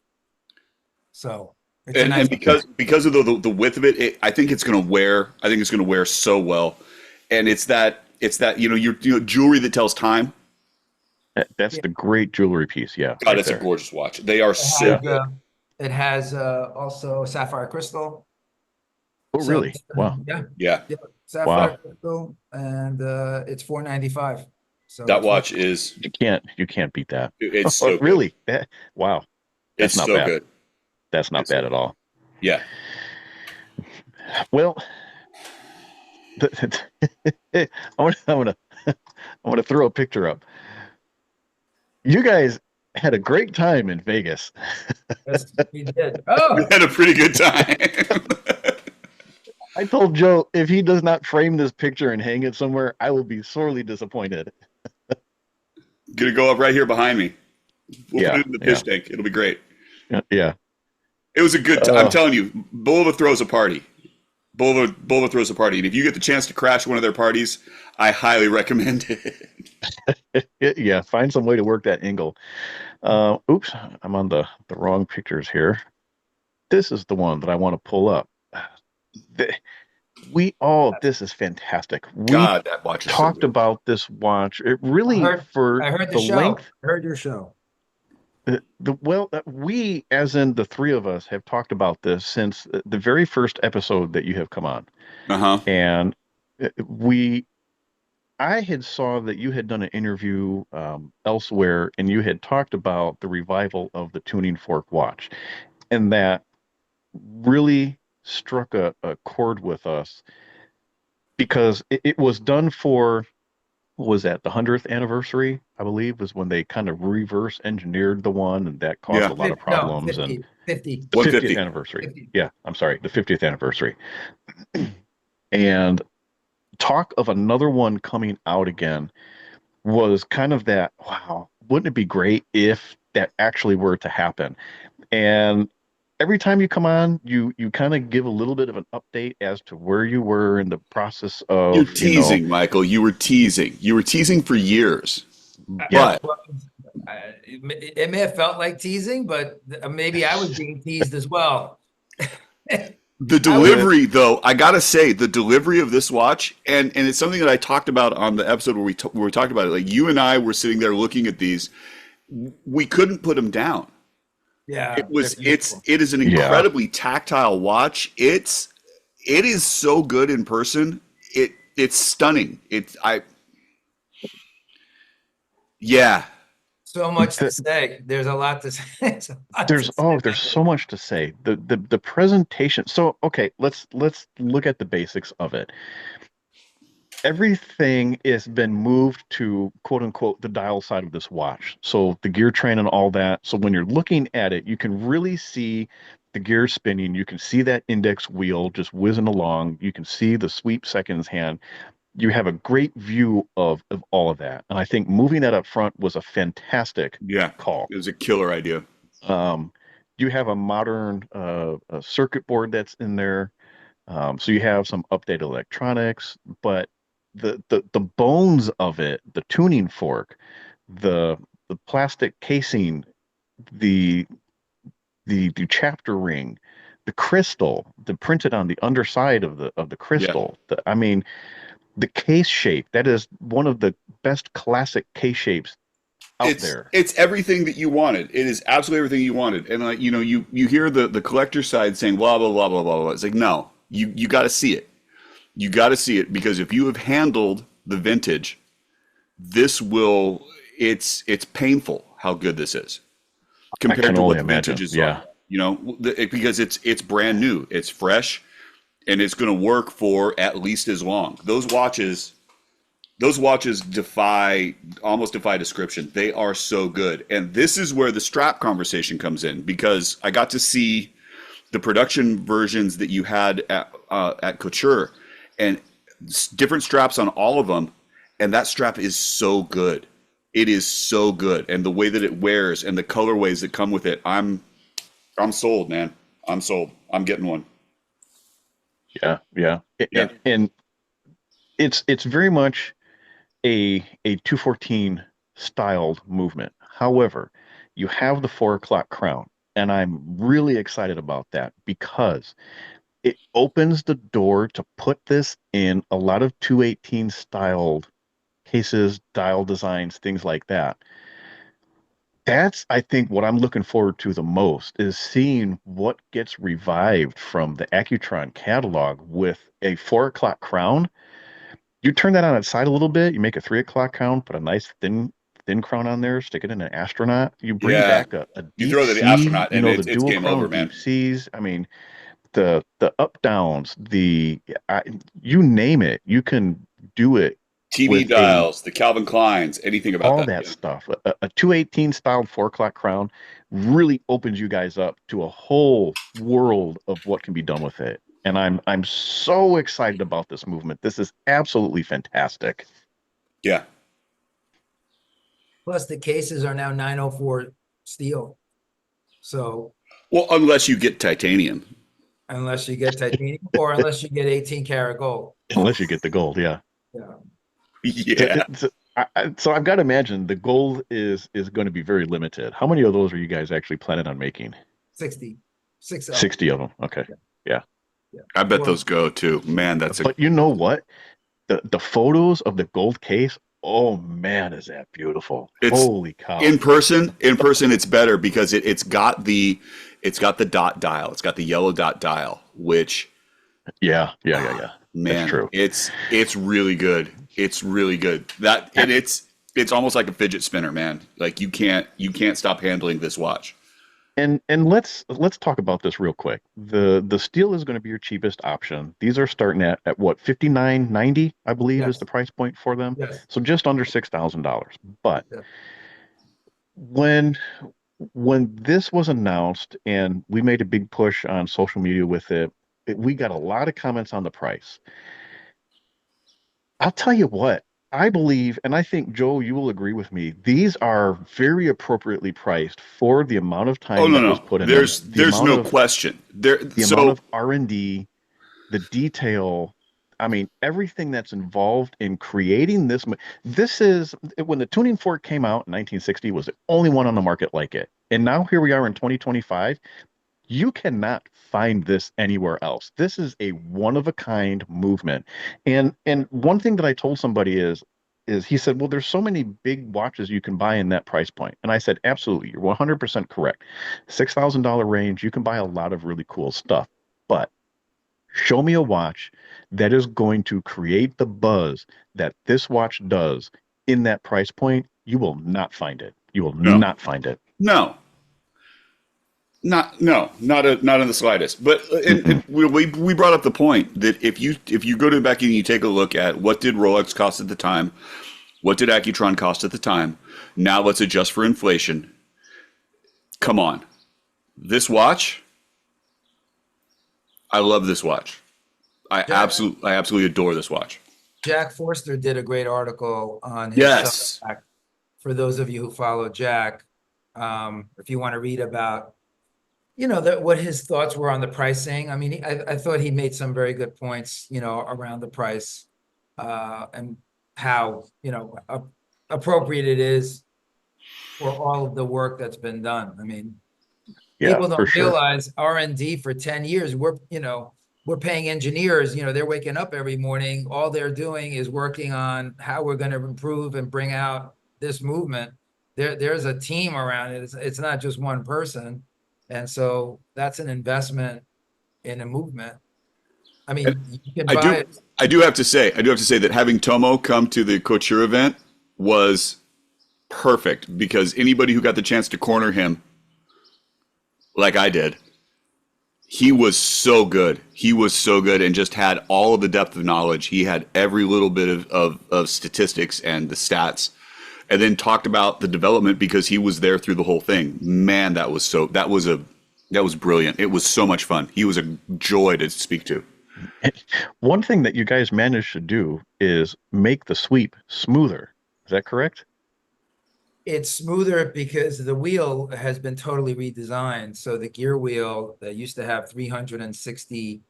S4: So it's a nice
S3: And because of the width of it, I think it's going to wear. I think it's going to wear so well, and it's that your jewelry that tells time.
S2: That's the great jewelry piece. Yeah,
S3: God,
S2: right
S3: it's a
S2: there.
S3: gorgeous watch. They are
S4: It
S3: so
S4: has,
S3: good.
S4: it has also sapphire crystal.
S2: Oh,
S4: So
S2: really? Wow.
S4: yeah,
S3: Yeah,
S4: yeah, sapphire
S2: Wow.
S4: crystal, and it's $495. So
S3: that
S4: it's not,
S3: watch is
S2: You can't beat that.
S3: it's
S2: Oh,
S3: so good.
S2: really? Wow. That's
S3: It's
S2: not
S3: so
S2: bad.
S3: good.
S2: That's not
S3: It's so
S2: bad at
S3: good.
S2: all.
S3: Yeah.
S2: Well, I want to I want to throw a picture up. You guys had a great time in Vegas.
S4: yes, we did.
S3: We
S4: Oh,
S3: had a pretty good time.
S2: I told Joe if he does not frame this picture and hang it somewhere, I will be sorely disappointed.
S3: Gonna go up right here behind me. We'll put
S2: Yeah,
S3: it in the
S2: yeah,
S3: fish tank. It'll be great.
S2: yeah.
S3: It was a good time. I'm
S2: Uh,
S3: telling you, Bulova throws a party. Bulova throws a party. And if you get the chance to crash one of their parties, I highly recommend it.
S2: yeah, find some way to work that angle. Oops, I'm on the wrong pictures here. This is the one that I want to pull up. The- this is fantastic. We
S3: God, that watch is so
S2: talked
S3: good.
S2: about this watch. It
S4: I
S2: really,
S4: heard,
S2: for
S4: I heard the
S2: the
S4: show.
S2: length,
S4: I heard your show.
S2: we, as in the three of us, have talked about this since the very first episode that you have come on.
S3: Uh-huh.
S2: And I had saw that you had done an interview elsewhere, and you had talked about the revival of the tuning fork watch, and that really struck a chord with us because it was done for, what was that, the 100th anniversary, I believe, was when they kind of reverse engineered the one, and that caused
S3: Yeah.
S2: a lot of
S4: No,
S2: problems. And
S4: 50.
S2: the 50th
S3: 150.
S2: anniversary.
S4: 50.
S2: Yeah, I'm sorry, the 50th anniversary. And talk of another one coming out again was kind of that, wow, wouldn't it be great if that actually were to happen? And every time you come on, you kind of give a little bit of an update as to where you were in the process
S3: You're
S2: of,
S3: teasing, Michael. You were teasing. You were teasing for years.
S2: yeah,
S3: But
S4: Well, it may have felt like teasing, but maybe I was being teased as well.
S3: the
S4: I was,
S3: delivery, though, I gotta say, the delivery of this watch, and it's something that I talked about on the episode where we talked about it. Like you and I were sitting there looking at these, we couldn't put them down.
S4: yeah,
S3: It was
S4: they're beautiful.
S3: it is an
S2: yeah,
S3: incredibly tactile watch. It is so good in person. It's stunning. Yeah.
S4: So much to
S2: the,
S4: say. There's a lot to say. There's a lot to
S2: there's
S4: say.
S2: so much to say. The presentation. So okay, let's look at the basics of it. Everything has been moved to quote unquote the dial side of this watch. So the gear train and all that. So when you're looking at it, you can really see the gear spinning. You can see that index wheel just whizzing along. You can see the sweep seconds hand. You have a great view of all of that. And I think moving that up front was a fantastic
S3: Yeah.
S2: call.
S3: It was a killer idea.
S2: Um, you have a modern a circuit board that's in there. So you have some updated electronics, but the bones of it, the tuning fork, the plastic casing, the the chapter ring, the crystal, the printed on the underside of the
S3: Yeah.
S2: crystal. I mean, the case shape, that is one of the best classic case shapes out there.
S3: It's everything that you wanted. It is absolutely everything you wanted. And like, you hear the collector side saying blah blah blah blah blah blah. It's like, no, you got to see it. You got to see it because if you have handled the vintage, this will it's painful how good this is
S2: I
S3: compared
S2: can
S3: to
S2: only
S3: what the
S2: imagine.
S3: vintages
S2: Yeah.
S3: are. Because it's brand new, it's fresh, and it's going to work for at least as long. Those watches almost defy description. They are so good. And this is where the strap conversation comes in because I got to see the production versions that you had at Couture and different straps on all of them. And that strap is so good. It is so good. And the way that it wears and the colorways that come with it, I'm sold, man. I'm sold. I'm getting one.
S2: Yeah, yeah.
S3: Yeah.
S2: And it's very much a 214 styled movement. However, you have the 4 o'clock crown, and I'm really excited about that because it opens the door to put this in a lot of 218 styled cases, dial designs, things like that. That's, I think, what I'm looking forward to the most is seeing what gets revived from the Accutron catalog with a 4 o'clock crown. You turn that on its side a little bit, you make a 3 o'clock crown, put a nice thin crown on there, stick it in an astronaut. You bring
S3: Yeah.
S2: back a
S3: You
S2: deep
S3: throw the
S2: sea,
S3: astronaut and
S2: the
S3: it's
S2: dual
S3: game over,
S2: crown
S3: man.
S2: deep seas. I mean, the up downs, you name it, you can do it
S3: TV
S2: with a
S3: dials, the Calvin Kleins, anything about
S2: all
S3: that.
S2: that
S3: Yeah.
S2: stuff. A 218 styled 4 o'clock crown really opens you guys up to a whole world of what can be done with it. And I'm so excited about this movement. This is absolutely fantastic.
S3: Yeah.
S4: Plus, the cases are now 904 steel. So
S3: Well, unless you get titanium.
S4: unless you get titanium or unless you get 18 karat gold.
S2: Unless you get the gold, yeah.
S4: Yeah.
S3: Yeah.
S2: So I've got to imagine the gold is going to be very limited. How many of those are you guys actually planning on making?
S4: 60. 60.
S2: 60 of them. Okay. Yeah.
S4: Yeah.
S3: I bet
S4: Or-
S3: those go too. Man, that's
S2: But you know what? The photos of the gold case, oh man, is that beautiful.
S3: It's
S2: Holy cow.
S3: in person it's better because it's got the dot dial. It's got the yellow dot dial, which
S2: Yeah.
S3: man,
S2: That's true.
S3: it's really good. It's really good. That and it's almost like a fidget spinner, man. Like you can't stop handling this watch.
S2: And let's talk about this real quick. The steel is going to be your cheapest option. These are starting at what, $59.90, I believe, is
S4: Yes.
S2: the price point for them.
S4: Yes.
S2: So just under $6,000. But
S4: Yeah.
S2: when this was announced and we made a big push on social media with it, we got a lot of comments on the price. I'll tell you what, I believe, and I think, Joe, you will agree with me, these are very appropriately priced for the amount of time
S3: Oh no,
S2: that was
S3: no.
S2: put in
S3: There's
S2: them. The amount
S3: no
S2: of
S3: question.
S2: the amount of R&D, the detail, I mean, everything that's involved in creating this. This is when the tuning fork came out in 1960 was the only one on the market like it. And now here we are in 2025. You cannot find this anywhere else. This is a one of a kind movement. And one thing that I told somebody is he said, "Well, there's so many big watches you can buy in that price point." And I said, "Absolutely. You're 100% correct. $6,000 range, you can buy a lot of really cool stuff. But show me a watch that is going to create the buzz that this watch does in that price point. You will not find it. You will
S3: No.
S2: not find it."
S3: No. Not in the slightest. But and we brought up the point that if you go to back and you take a look at what did Rolex cost at the time, what did Accutron cost at the time, now let's adjust for inflation. Come on, this watch, I love this watch. I absolutely adore this watch.
S4: Jack Forster did a great article on his
S3: Yes.
S4: Substack. For those of you who follow Jack, if you want to read about, what his thoughts were on the pricing. I mean, I thought he made some very good points, around the price, and how, appropriate it is for all of the work that's been done. I mean,
S2: Yeah,
S4: people
S2: for
S4: don't
S2: sure.
S4: realize R&D for 10 years, we're paying engineers, they're waking up every morning. All they're doing is working on how we're going to improve and bring out this movement. There's a team around it. It's not just one person. And so that's an investment in a movement. I mean, you can buy it.
S3: I do have to say that having Tomo come to the Couture event was perfect because anybody who got the chance to corner him, like I did, he was so good. He was so good and just had all of the depth of knowledge. He had every little bit of statistics and the stats, and then talked about the development because he was there through the whole thing. Man, that was brilliant. It was so much fun. He was a joy to speak to.
S2: One thing that you guys managed to do is make the sweep smoother. Is that correct?
S4: It's smoother because the wheel has been totally redesigned. So the gear wheel that used to have 360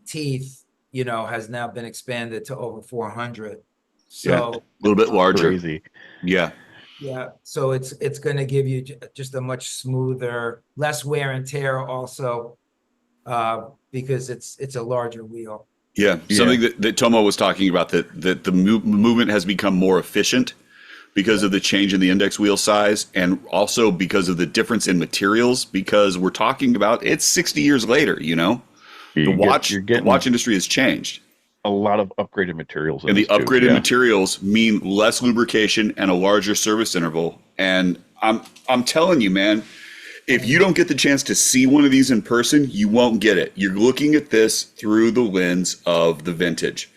S4: teeth, has now been expanded to over 400. So
S3: A little bit larger.
S2: Crazy.
S3: Yeah.
S4: yeah, so it's going to give you just a much smoother, less wear and tear also, because it's a larger wheel.
S3: Yeah. Something that Tomo was talking about, that the movement has become more efficient, because of the change in the index wheel size, and also because of the difference in materials, because we're talking about it's 60 years later, you know? The
S2: You're getting
S3: watch industry has changed.
S2: a lot of upgraded materials in
S3: And the
S2: this too,
S3: upgraded
S2: yeah.
S3: materials mean less lubrication and a larger service interval. And I'm telling you, man, if you don't get the chance to see one of these in person, you won't get it. You're looking at this through the lens of the vintage.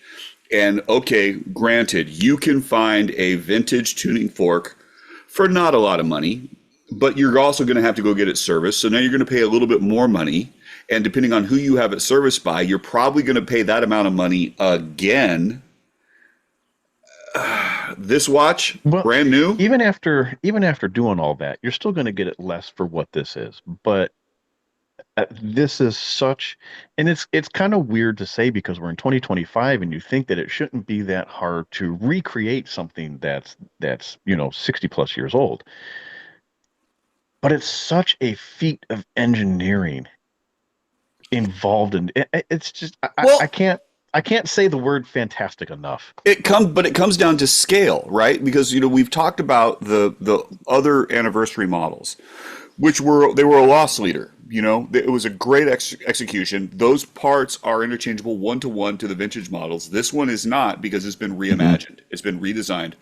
S3: And okay, granted, you can find a vintage tuning fork for not a lot of money, but you're also going to have to go get it serviced. So now you're going to pay a little bit more money. And depending on who you have it serviced by, you're probably going to pay that amount of money again. This watch,
S2: Well,
S3: brand new.
S2: Even after doing all that, you're still going to get it less for what this is. But this is such, and it's kind of weird to say because we're in 2025, and you think that it shouldn't be that hard to recreate something that's 60 plus years old. But it's such a feat of engineering involved in it. It's just
S3: Well,
S2: I can't say the word fantastic enough.
S3: it comes down to scale, right? Because we've talked about the other anniversary models, which were a loss leader. It was a great execution. Those parts are interchangeable one-to-one to the vintage models. This one is not, because it's been reimagined. It's been redesigned.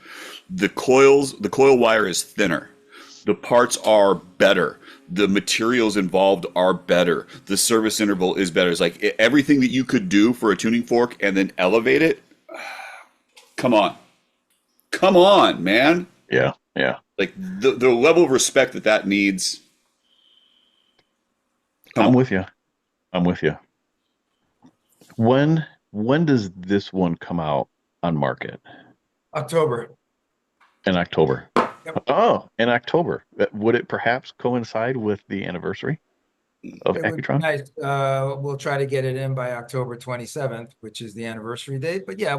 S3: The coil wire is thinner. The parts are better. The materials involved are better. The service interval is better. It's like everything that you could do for a tuning fork and then elevate it. Come on, man.
S2: Yeah.
S3: Like the level of respect that needs.
S2: I'm with you. When does this one come out on market?
S4: October.
S2: In October.
S4: Yep.
S2: Oh, in October. Would it perhaps coincide with the anniversary of
S4: It would be
S2: Accutron?
S4: nice. We'll try to get it in by October 27th, which is the anniversary date. But yeah,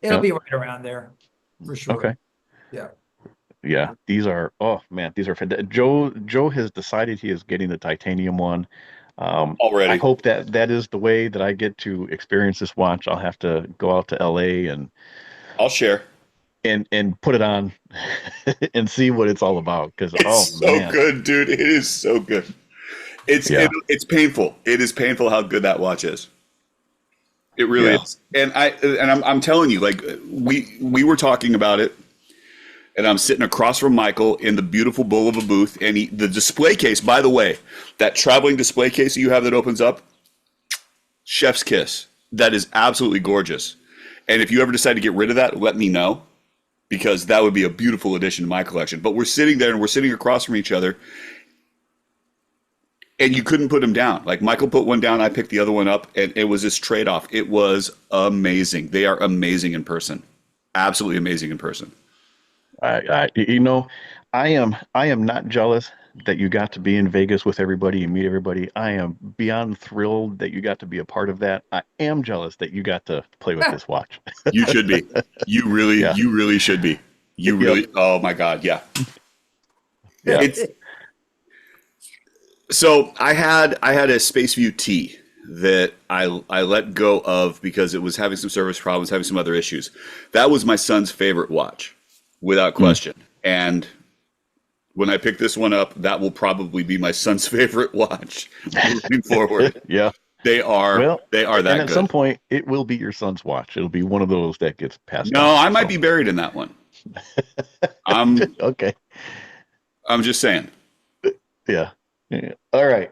S4: it'll be right around there for sure.
S2: Okay.
S4: Yeah.
S2: These are, oh man, these are fantastic. Joe has decided he is getting the titanium one.
S3: Already.
S2: I hope that is the way that I get to experience this watch. I'll have to go out to LA and
S3: I'll share.
S2: And put it on and see what it's all about. Because
S3: It's so good, dude. It is so good. It's painful. It is painful how good that watch is. It really is. And I'm telling you, like we were talking about it, and I'm sitting across from Michael in the beautiful bull of a booth, and the display case, by the way, that traveling display case that you have that opens up, chef's kiss. That is absolutely gorgeous. And if you ever decide to get rid of that, let me know, because that would be a beautiful addition to my collection. But we're sitting there and we're sitting across from each other, and you couldn't put them down. Like Michael put one down, I picked the other one up, and it was this trade-off. It was amazing. They are amazing in person. Absolutely amazing in person.
S2: I am not jealous that you got to be in Vegas with everybody and meet everybody. I am beyond thrilled that you got to be a part of that. I am jealous that you got to play with this watch.
S3: You should be. You really should be. You really. Oh my God. Yeah. So I had a Spaceview T that I let go of because it was having some service problems, having some other issues. That was my son's favorite watch, without question. And when I pick this one up, that will probably be my son's favorite watch moving forward.
S2: Yeah.
S3: They are that
S2: and at
S3: good.
S2: some point, it will be your son's watch. It'll be one of those that gets passed
S3: No,
S2: down,
S3: I might be buried in that one.
S2: Okay.
S3: I'm just saying.
S2: Yeah. All right.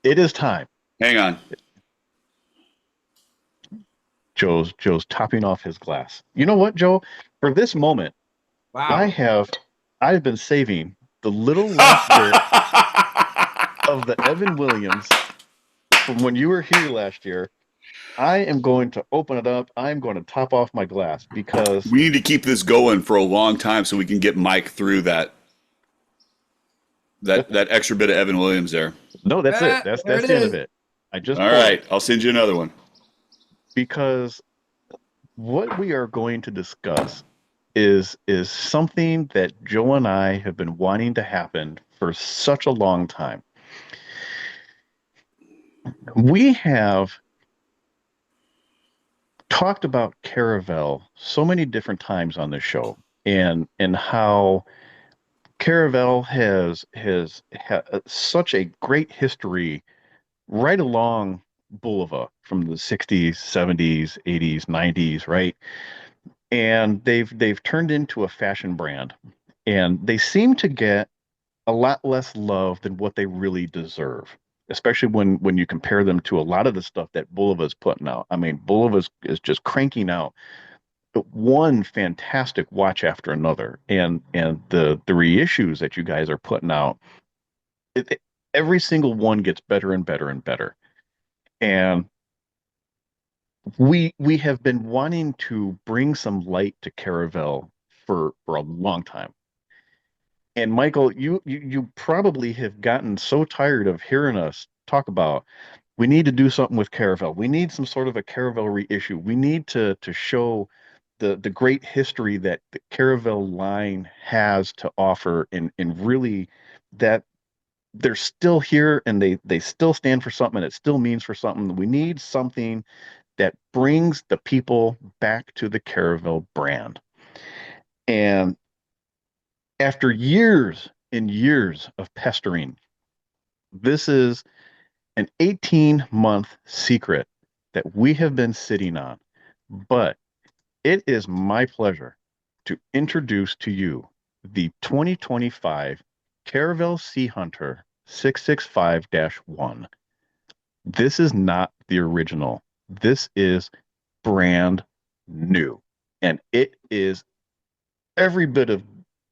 S2: It is time.
S3: Hang on.
S2: Joe's topping off his glass. You know what, Joe? For this moment,
S4: Wow.
S2: I've been saving the little last bit of the Evan Williams from when you were here last year. I am going to open it up. I'm going to top off my glass because
S3: we need to keep this going for a long time so we can get Mike through that extra bit of Evan Williams there.
S2: No, that's it. That's the end of it. I just
S3: all right. I'll send you another one.
S2: Because what we are going to discuss is something that Joe and I have been wanting to happen for such a long time. We have talked about Caravelle so many different times on this show, and how Caravelle such a great history right along Bulova from the 60s, 70s, 80s, 90s, right? And they've turned into a fashion brand. And they seem to get a lot less love than what they really deserve, especially when you compare them to a lot of the stuff that Bulova's putting out. I mean, Bulova is just cranking out one fantastic watch after another, and the reissues that you guys are putting out, every single one gets better and better and better. And we have been wanting to bring some light to Caravelle for a long time. And Michael, you probably have gotten so tired of hearing us talk about we need to do something with Caravelle. We need some sort of a Caravelle reissue. We need to show the great history that the Caravelle line has to offer, and really that they're still here and they still stand for something and it still means for something. We need something that brings the people back to the Caravelle brand. And after years and years of pestering, this is an 18-month secret that we have been sitting on. But it is my pleasure to introduce to you the 2025 Caravelle Sea Hunter 665-1. This is not the original. This is brand new. And it is every bit of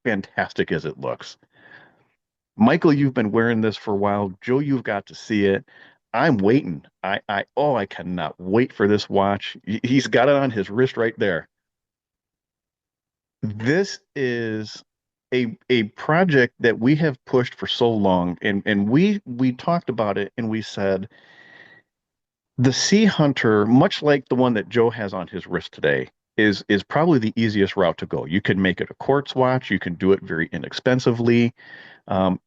S2: fantastic as it looks. Michael, you've been wearing this for a while. Joe, you've got to see it. I'm waiting. I cannot wait for this watch. He's got it on his wrist right there. This is a project that we have pushed for so long, and we talked about it and we said the Sea Hunter, much like the one that Joe has on his wrist today, is probably the easiest route to go. You can make it a quartz watch. You can do it very inexpensively.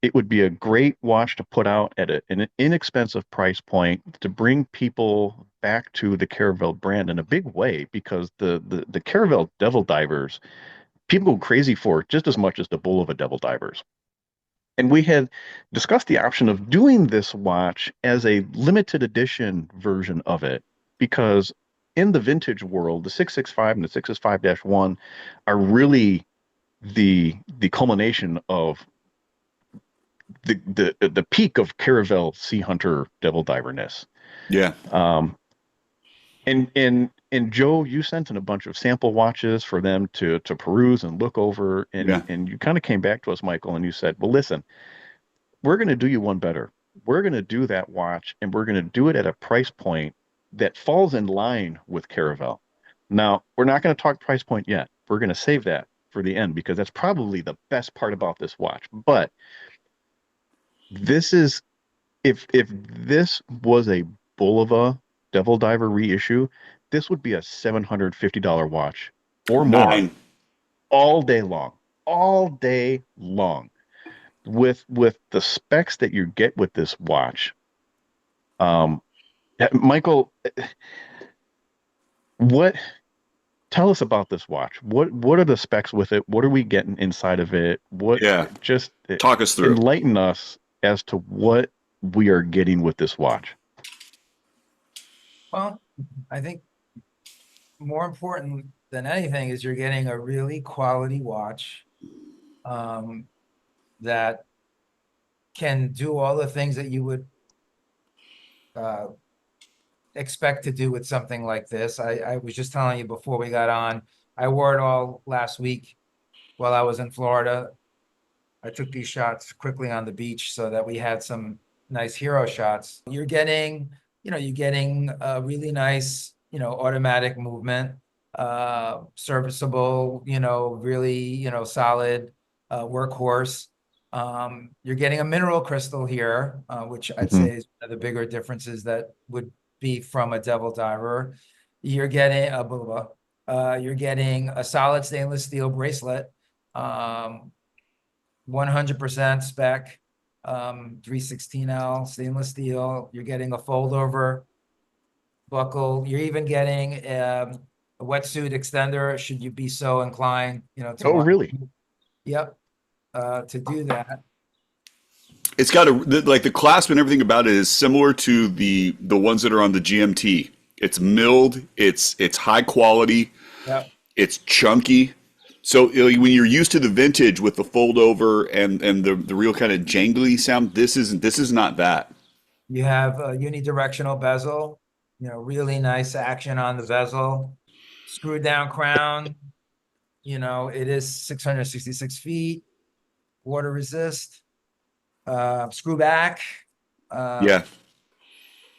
S2: It would be a great watch to put out at an inexpensive price point to bring people back to the Caravelle brand in a big way, because the Caravelle Devil Divers, people go crazy for it just as much as the Bulova Devil Divers. And we had discussed the option of doing this watch as a limited edition version of it, because in the vintage world, the 665 and the 665-1 are really the culmination of the peak of Caravelle Sea Hunter Devil Diverness.
S3: Yeah.
S2: And Joe, you sent in a bunch of sample watches for them to peruse and look over, and you kind of came back to us, Michael, and you said, well, listen, we're going to do you one better. We're going to do that watch, and we're going to do it at a price point that falls in line with Caravelle. Now, we're not going to talk price point yet. We're going to save that for the end, because that's probably the best part about this watch. But this is, if this was a Bulova Devil Diver reissue, this would be a $750 watch or more all day long, with the specs that you get with this watch. Michael, tell us about this watch. What are the specs with it? What are we getting inside of it? Just
S3: talk us through.
S2: Enlighten us as to what we are getting with this watch.
S4: Well, I think more important than anything is you're getting a really quality watch that can do all the things that you would expect to do with something like this. I was just telling you before we got on, I wore it all last week while I was in Florida. I took these shots quickly on the beach so that we had some nice hero shots. You're getting a really nice, automatic movement, serviceable, really, solid workhorse. You're getting a mineral crystal here, which I'd say is one of the bigger differences that would be from a Devil Diver. You're getting a Bulova. You're getting a solid stainless steel bracelet, 100% spec, 316L stainless steel. You're getting a fold over buckle. You're even getting a wetsuit extender, should you be so inclined, to
S2: Oh,
S4: want.
S2: really?
S4: Yep, to do that.
S3: It's got like the clasp and everything about it is similar to the ones that are on the GMT. It's milled. It's high quality.
S4: Yep.
S3: It's chunky. So when you're used to the vintage with the fold over and the real kind of jangly sound, this is not that.
S4: You have a unidirectional bezel, really nice action on the bezel, screwed down crown. It is 666 feet, water resist, screw back.
S3: Yeah.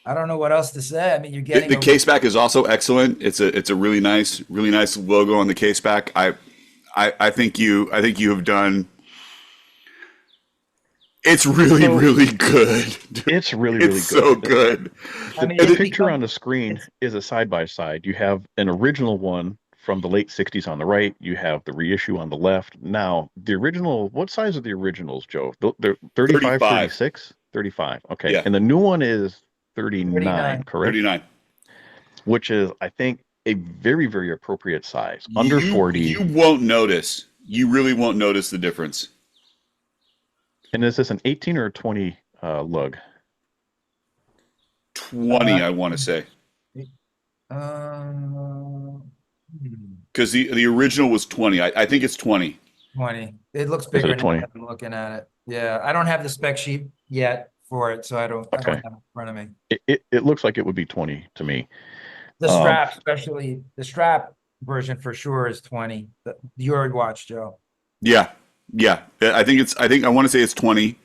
S4: I don't know what else to say. I mean, you're getting
S3: The case back is also excellent. It's a really nice logo on the case back. I think you have done. It's really, really good.
S2: It's really, really good.
S3: It's so good.
S4: I mean,
S2: The picture on the screen is a side-by-side. You have an original one from the late 60s on the right. You have the reissue on the left. Now, the original, what size are the originals, Joe? They're 35, 36? 35. Okay.
S3: Yeah.
S2: And the new one is 39, correct?
S3: 39.
S2: Which is, I think, a very, very appropriate size. Under 40.
S3: You won't notice. You really won't notice the difference.
S2: And is this an 18 or a 20 lug?
S3: 20, I want to say. Because the original was 20. I think it's 20.
S4: 20. It looks bigger now
S2: 20?
S4: that I'm looking at it. Yeah, I don't have the spec sheet yet for it, so I don't have it in front of me.
S2: It looks like it would be 20 to me.
S4: The strap, especially the strap version for sure is 20. Your watch, Joe.
S3: Yeah. I want to say it's 20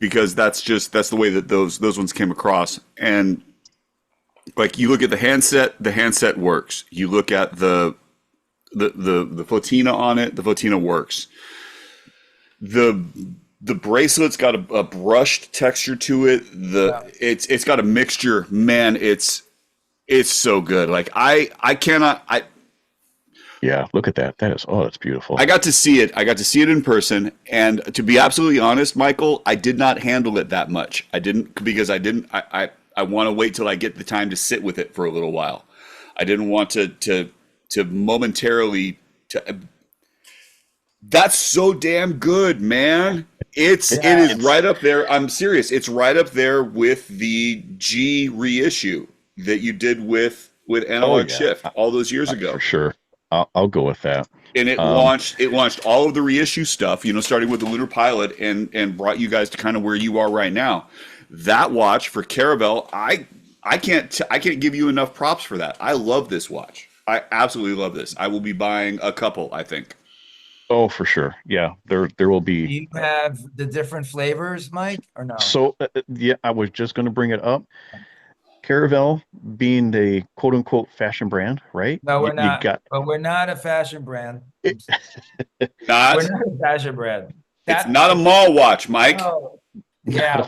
S3: because that's the way that those ones came across. And like you look at the handset works. You look at the patina on it, the patina works. The bracelet's got a brushed texture to it. It's got a mixture. Man, it's so good. Like
S2: yeah, look at that. That's beautiful.
S3: I got to see it. I got to see it in person, and to be absolutely honest, Michael, I did not handle it that much. I didn't because I want to wait till I get the time to sit with it for a little while. I didn't want to momentarily That's so damn good, man. It is right up there. I'm serious. It's right up there with the G reissue that you did with Analog Shift all those years ago.
S2: For sure. I'll go with that.
S3: And it launched all of the reissue stuff, starting with the Lunar Pilot and brought you guys to kind of where you are right now. That watch for Caravelle, I can't give you enough props for that. I love this watch. I absolutely love this. I will be buying a couple, I think.
S2: Oh, for sure. Yeah, there will be.
S4: Do you have the different flavors, Mike, or no?
S2: So I was just going to bring it up. Caravelle being the quote unquote fashion brand, right?
S4: No, we're not. But we're not a fashion brand. We're not a fashion brand.
S3: It's not a mall watch, Mike.
S4: No. Yeah,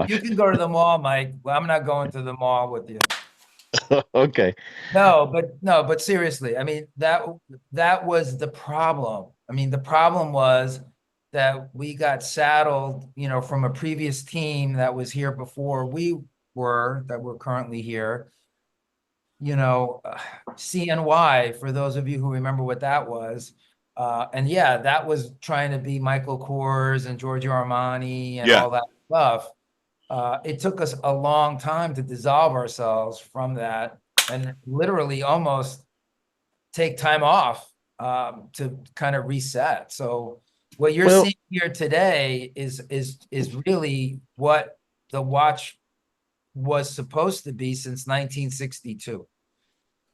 S4: you can go to the mall, Mike. Well, I'm not going to the mall with you.
S2: Okay.
S4: No, but seriously, I mean, that was the problem. I mean, the problem was that we got saddled, from a previous team that was here before that we're currently here. CNY, for those of you who remember what that was. And yeah, that was trying to be Michael Kors and Giorgio Armani and all that stuff. It took us a long time to dissolve ourselves from that and literally almost take time off to kind of reset. So what you're seeing here today is really what the watch was supposed to be since 1962.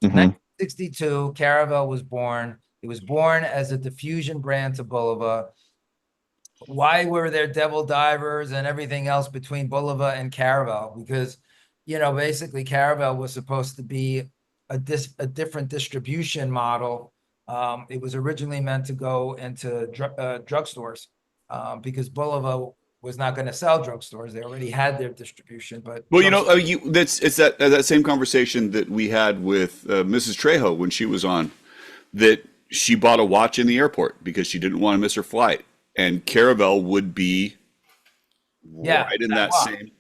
S4: 1962, Caravelle was born. It was born as a diffusion brand to Bulova. Why were there devil divers and everything else between Bulova and Caravelle? Because, basically Caravelle was supposed to be a different distribution model. It was originally meant to go into drugstores because Bulova was not going to sell drugstores. They already had their distribution. But
S3: it's that same conversation that we had with Mrs. Trejo when she was on, that she bought a watch in the airport because she didn't want to miss her flight. And Caravelle would be right in that same.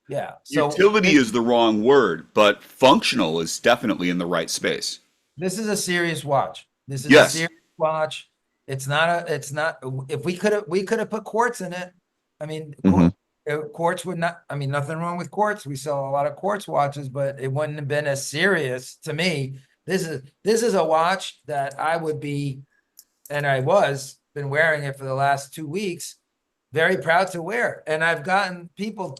S4: Yeah. So
S3: utility is the wrong word, but functional is definitely in the right space.
S4: This is a serious watch. This is a
S3: Yes.
S4: serious watch. It's not if we could have put quartz in it. I mean,
S2: Mhm.
S4: quartz would not, I mean, nothing wrong with quartz. We sell a lot of quartz watches, but it wouldn't have been as serious to me. This is a watch that I would be, and I been wearing it for the last 2 weeks, very proud to wear. And I've gotten people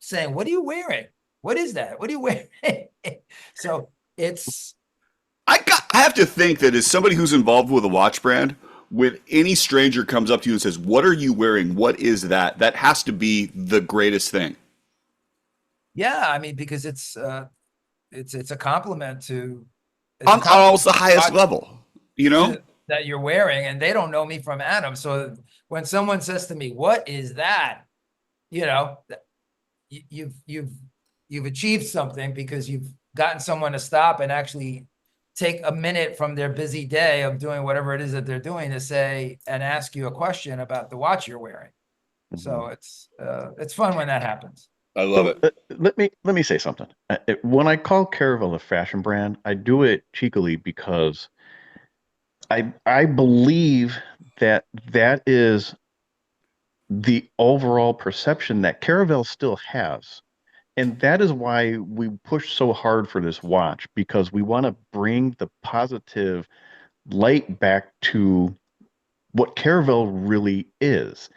S4: saying, "What are you wearing? What is that? What are you wearing?" So it's,
S3: I have to think that as somebody who's involved with a watch brand, when any stranger comes up to you and says, "What are you wearing? What is that?" That has to be the greatest thing.
S4: yeah, I mean, because it's a compliment to it's a
S3: On
S4: compliment
S3: almost the highest
S4: watch
S3: level, you know?
S4: that you're wearing, and they don't know me from Adam. So when someone says to me, "What is that?" You know, you've achieved something because you've gotten someone to stop and actually take a minute from their busy day of doing whatever it is that they're doing to say and ask you a question about the watch you're wearing. So it's fun when that happens.
S3: I love it.
S2: Let me say something. When I call Caravelle a fashion brand, I do it cheekily because I believe that is the overall perception that Caravelle still has. And that is why we push so hard for this watch, because we want to bring the positive light back to what Caravelle really is.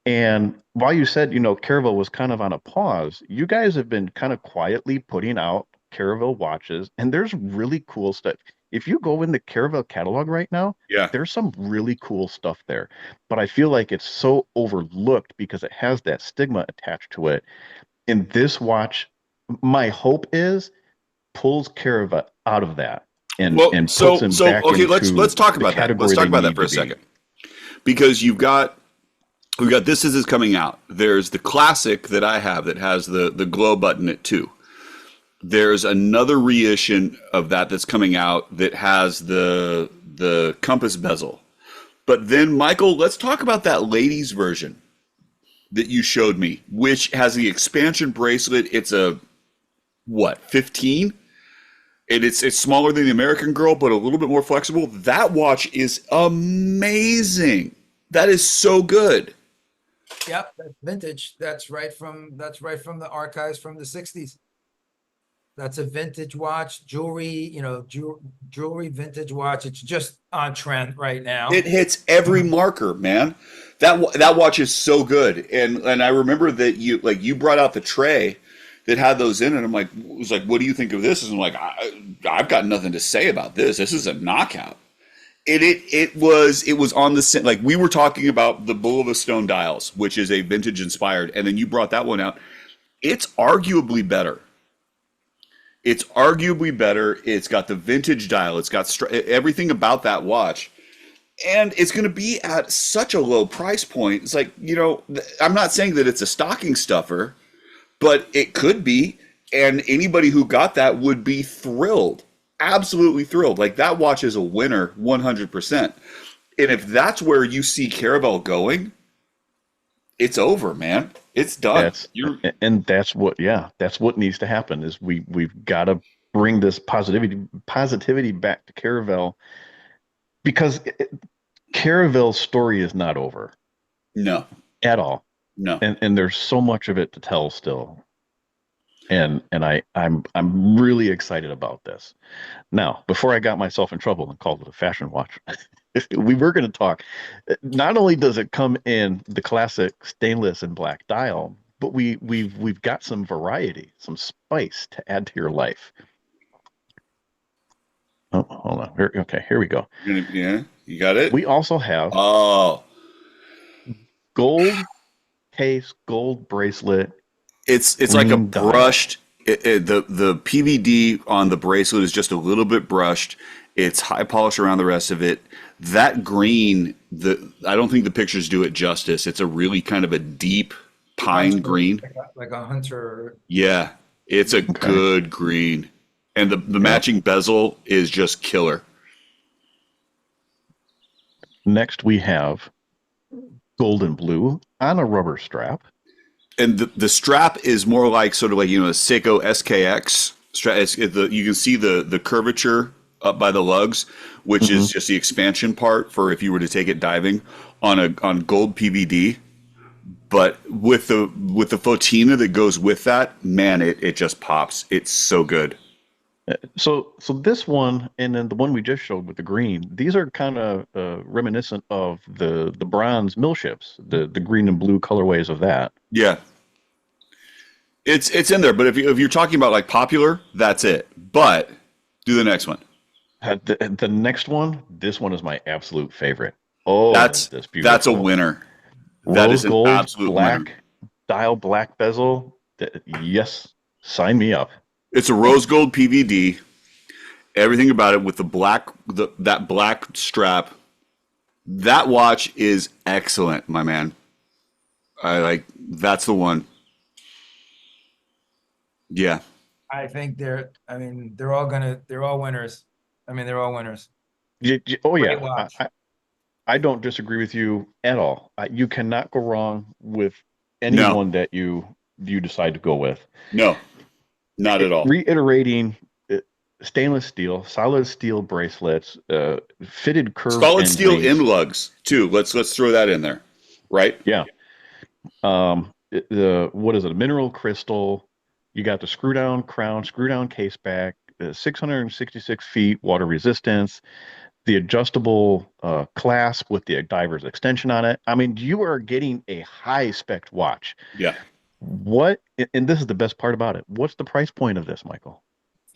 S2: And while you said, Caravelle was kind of on a pause, you guys have been kind of quietly putting out Caravelle watches, and there's really cool stuff. If you go in the Caravelle catalog right now,
S3: Yeah.
S2: there's some really cool stuff there. But I feel like it's so overlooked because it has that stigma attached to it. And this watch, my hope is, pulls Caravelle out of that and
S3: Well,
S2: and
S3: so
S2: puts him
S3: so
S2: back
S3: okay, let's
S2: into
S3: talk
S2: the
S3: about that.
S2: category
S3: Let's talk
S2: they
S3: about that
S2: need
S3: for a
S2: to be.
S3: second. Because we've got this is coming out. There's the classic that I have that has the glow button at 2. There's another reissue of that that's coming out that has the compass bezel. But then, Michael, let's talk about that ladies version that you showed me, which has the expansion bracelet. It's a 15? And it's smaller than the American Girl, but a little bit more flexible. That watch is amazing. That is so good.
S4: Yep, that's vintage. That's right from the archives from the 60s. That's a vintage watch, jewelry, jewelry vintage watch. It's just on trend right now.
S3: It hits every marker, man. That watch is so good. And I remember that you brought out the tray that had those in it. I'm like, what do you think of this? And I'm like, I've got nothing to say about this. This is a knockout. It was on the same, like we were talking about the Bull of the Stone dials, which is a vintage inspired, and then you brought that one out. It's arguably better. It's got the vintage dial. It's got everything about that watch. And it's going to be at such a low price point. It's like, I'm not saying that it's a stocking stuffer, but it could be. And anybody who got that would be thrilled. Absolutely thrilled. Like, that watch is a winner 100%. And if that's where you see Caravelle going, it's over, man. It's done.
S2: That's what needs to happen is we've got to bring this positivity back to Caravelle, because Caravelle's story is not over.
S3: No.
S2: At all.
S3: No.
S2: And there's so much of it to tell still. And I'm really excited about this. Now, before I got myself in trouble and called it a fashion watch, we were going to talk. Not only does it come in the classic stainless and black dial, but we've got some variety, some spice to add to your life. Oh, hold on. Here we go.
S3: Yeah, you got it.
S2: We also have gold case, gold bracelet.
S3: It's like a brushed. The PVD on the bracelet is just a little bit brushed. It's high polish around the rest of it. That green, I don't think the pictures do it justice. It's a really kind of a deep pine green,
S4: like a hunter.
S3: Yeah, it's a good green, and the matching bezel is just killer.
S2: Next, we have golden blue on a rubber strap.
S3: And the strap is more like sort of like, a Seiko SKX strap. You can see the curvature up by the lugs, which is just the expansion part for if you were to take it diving on gold PVD. But with the Fotina that goes with that, man, it just pops. It's so good.
S2: So this one and then the one we just showed with the green, these are kind of reminiscent of the bronze mill ships, the green and blue colorways of that.
S3: Yeah. It's in there, but if you're talking about like popular, that's it. But do the next one.
S2: The next one, this one is my absolute favorite. Oh,
S3: That's a winner. That
S2: Rose
S3: is an
S2: gold,
S3: absolute
S2: black
S3: winner.
S2: dial, black bezel. Yes, sign me up.
S3: It's a rose gold PVD. Everything about it with that black strap. That watch is excellent, my man. That's the one. Yeah.
S4: I think they're all winners. They're all winners.
S2: Oh
S4: Great
S2: yeah,
S4: watch.
S2: I don't disagree with you at all. You cannot go wrong with anyone that you decide to go with.
S3: No, not at all.
S2: Reiterating, stainless steel, solid steel bracelets, fitted curve,
S3: Solid steel
S2: rings.
S3: in lugs too. Let's throw that in there, right?
S2: Yeah. What is it? A mineral crystal. You got the screw down crown, screw down case back, 666 feet water resistance, the adjustable clasp with the diver's extension on it. I mean, you are getting a high spec watch.
S3: Yeah.
S2: And this is the best part about it. What's the price point of this, Michael?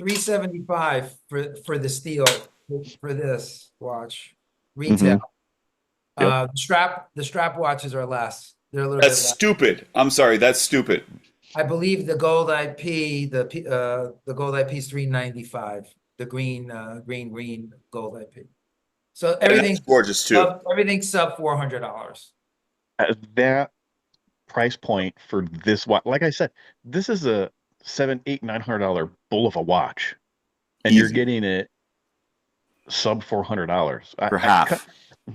S4: $375 for the steel for this watch retail.
S2: Yep.
S4: The strap watches are less. They're a little bit
S3: That's
S4: less.
S3: stupid. I'm sorry. That's stupid.
S4: I believe the gold IP, the gold IP is $395. The green gold IP. So everything's
S3: gorgeous too.
S4: Everything's sub $400.
S2: That price point for this watch, like I said, this is a $700, $800, $900 bull of a watch, and you're getting it sub $400
S3: for half.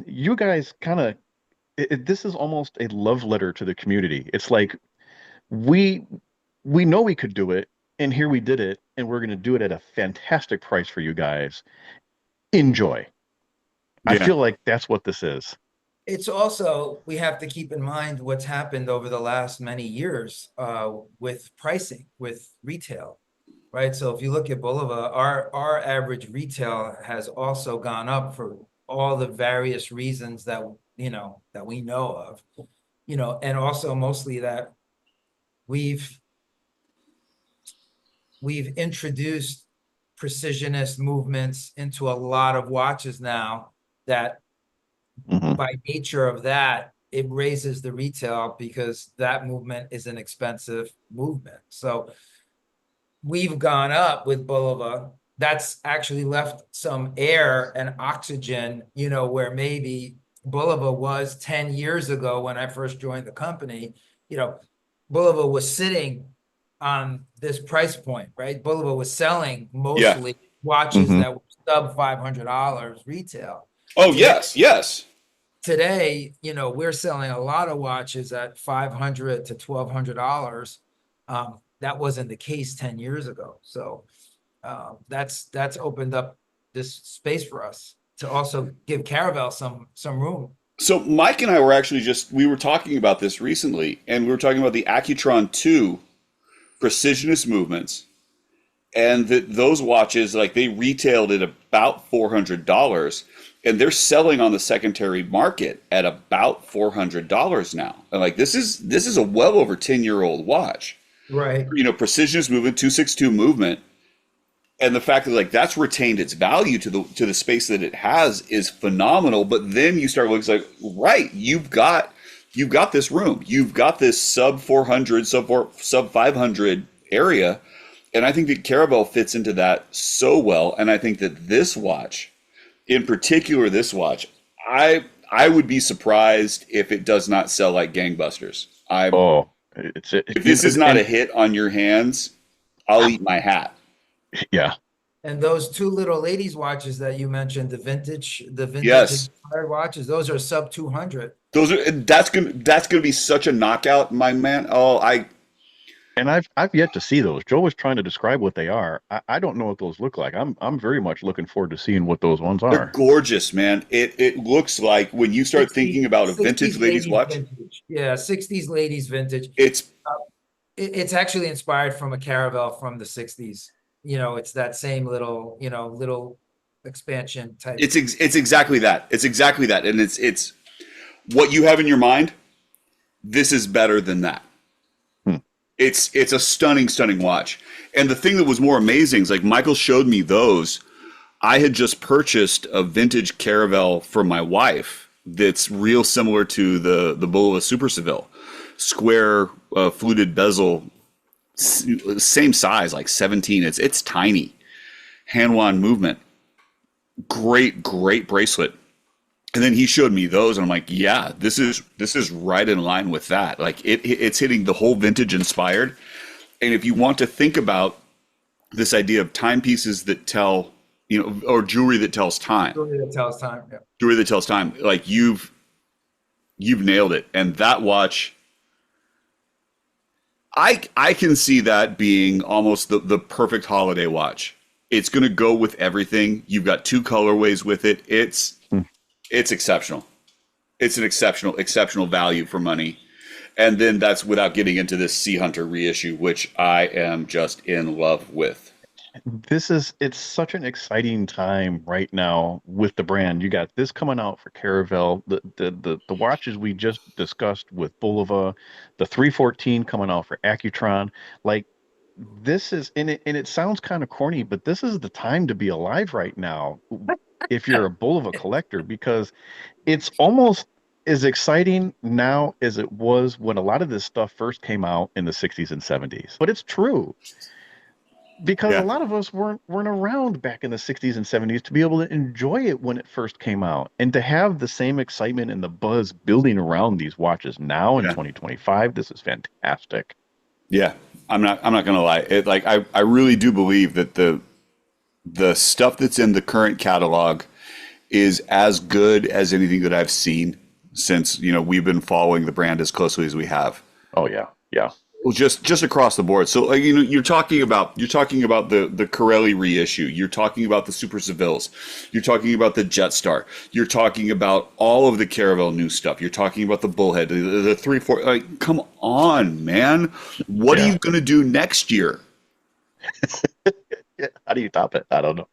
S2: You guys kind of, this is almost a love letter to the community. It's like we know we could do it, and here we did it, and we're going to do it at a fantastic price for you guys. Enjoy. Yeah. I feel like that's what this is.
S4: It's also, we have to keep in mind what's happened over the last many years with pricing, with retail, right? So if you look at Bulova, our average retail has also gone up for all the various reasons that we know of, and also mostly that we've introduced precisionist movements into a lot of watches now that by nature of that, it raises the retail because that movement is an expensive movement. So we've gone up with Bulova. That's actually left some air and oxygen, where maybe Bulova was 10 years ago when I first joined the company. Bulova was sitting on this price point, right? Bulova was selling mostly watches that were sub $500 retail.
S3: Oh, yes.
S4: Today, we're selling a lot of watches at $500 to $1,200. That wasn't the case 10 years ago. So that's opened up this space for us to also give Caravelle some room.
S3: So Mike and I were actually we were talking about this recently, and we were talking about the Accutron 2 Precisionist movements, and those watches, they retailed at about $400, and they're selling on the secondary market at about $400 now. And this is a well over 10-year-old watch,
S4: right?
S3: Precisionist movement, 262 movement, and the fact that that's retained its value to the space that it has is phenomenal. But then you start looking right, you've got this room, you've got this sub 400, sub 500 area, and I think that Caravelle fits into that so well. And I think that this watch, in particular, I would be surprised if it does not sell like gangbusters. If this is not a hit on your hands, I'll eat my hat.
S2: Yeah.
S4: And those two little ladies watches that you mentioned, the vintage inspired watches, those are sub 200.
S3: That's gonna be such a knockout, my man. Oh,
S2: And I've yet to see those. Joe was trying to describe what they are. I don't know what those look like. I'm very much looking forward to seeing what those ones
S3: They're
S2: are.
S3: gorgeous, man. It looks like when you start
S4: 60,
S3: thinking about a vintage
S4: 60s
S3: ladies
S4: ladies
S3: watch,
S4: vintage. Yeah, 60s ladies vintage.
S3: it's
S4: It's actually inspired from a Caravelle from the 60s. You know, it's that same little, little expansion type.
S3: it's exactly that. It's exactly that, and it's what you have in your mind. This is better than that.
S2: Hmm.
S3: It's a stunning watch. And the thing that was more amazing is like Michael showed me those. I had just purchased a vintage Caravelle for my wife that's real similar to the Bulova Super Seville. Square fluted bezel, same size, like 17. It's tiny. Hand wand movement. Great bracelet. And then he showed me those, and I'm like, yeah, this is right in line with that. Like it's hitting the whole vintage inspired. And if you want to think about this idea of timepieces that tell, or jewelry that tells time,
S4: Jewelry that tells time. Yeah.
S3: jewelry that tells time, like you've nailed it. And that watch, I can see that being almost the perfect holiday watch. It's going to go with everything. You've got two colorways with it. It's exceptional. It's an exceptional value for money. And then that's without getting into this Sea Hunter reissue, which I am just in love with.
S2: It's such an exciting time right now with the brand. You got this coming out for Caravelle, the watches we just discussed with Bulova, the 314 coming out for Accutron. Like this is and it sounds kind of corny, but this is the time to be alive right now if you're a Bulova collector, because it's almost as exciting now as it was when a lot of this stuff first came out in the 60s and 70s. But it's true because a
S3: Yeah.
S2: lot of us weren't around back in the 60s and 70s to be able to enjoy it when it first came out, and to have the same excitement and the buzz building around these watches now in
S3: Yeah.
S2: 2025. This is fantastic.
S3: Yeah. I'm not gonna lie. I really do believe that the stuff that's in the current catalog is as good as anything that I've seen since, we've been following the brand as closely as we have.
S2: Oh yeah.
S3: Well, just across the board. So, you're talking about the Corelli reissue. You're talking about the Super Sevilles. You're talking about the Jetstar. You're talking about all of the Caravelle new stuff. You're talking about the Bullhead, the 3-4. Like, come on, man. What are you going to do next year?
S2: Yeah, how do you top it? I don't know.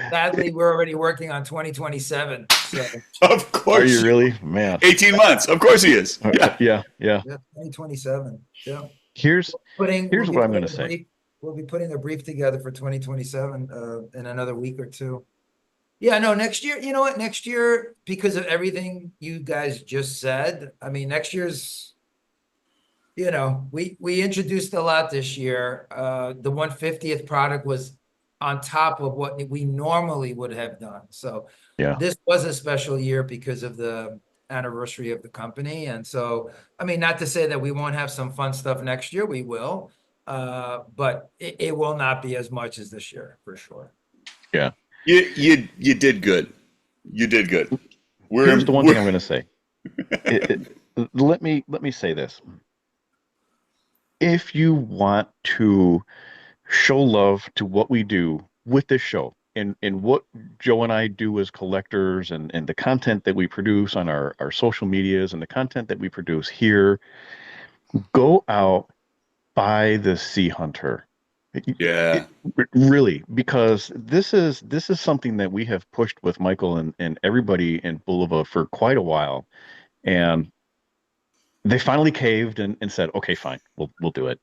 S4: Sadly, we're already working on 2027. So
S3: Of course.
S2: Are you really, man?
S3: 18 months. Of course he is. Yeah.
S2: Yeah.
S4: yeah, 2027. Yeah.
S2: Here's what I'm going to say.
S4: We'll be putting a brief together for 2027 in another week or two. Yeah, no, next year, you know what? Next year, because of everything you guys just said, I mean, next year's, we introduced a lot this year. The 150th product was on top of what we normally would have done. So
S2: Yeah.
S4: this was a special year because of the anniversary of the company. And so, I mean, not to say that we won't have some fun stuff next year, we will, but it will not be as much as this year for sure.
S2: Yeah.
S3: You did good. You did good.
S2: Here's the one thing I'm going to say. Let me say this. If you want to show love to what we do with this show and what Joe and I do as collectors and the content that we produce on our social medias and the content that we produce here, go out, buy the Sea Hunter.
S3: Yeah.
S2: Really, because this is something that we have pushed with Michael and everybody in Bulova for quite a while, and they finally caved and said, okay, fine, we'll do it.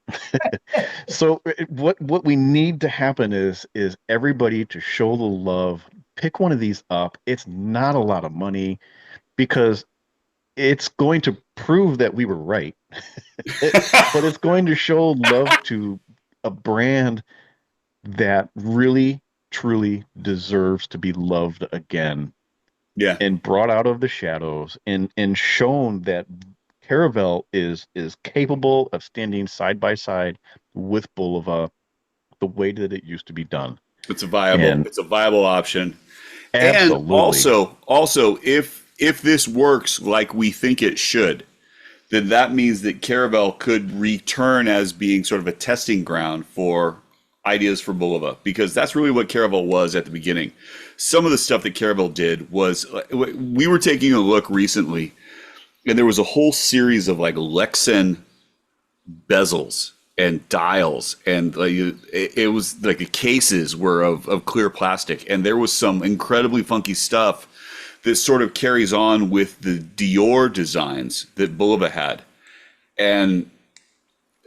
S2: So what we need to happen is everybody to show the love, pick one of these up. It's not a lot of money because it's going to prove that we were right. But it's going to show love to a brand that really truly deserves to be loved again.
S3: Yeah.
S2: And brought out of the shadows and shown that Caravelle is capable of standing side by side with Bulova the way that it used to be done.
S3: It's a viable option.
S2: Absolutely.
S3: And also if this works like we think it should, then that means that Caravelle could return as being sort of a testing ground for ideas for Bulova, because that's really what Caravelle was at the beginning. Some of the stuff that Caravelle did was, we were taking a look recently, and there was a whole series of like Lexan bezels and dials, and like it was like the cases were of clear plastic, and there was some incredibly funky stuff that sort of carries on with the Dior designs that Bulova had. And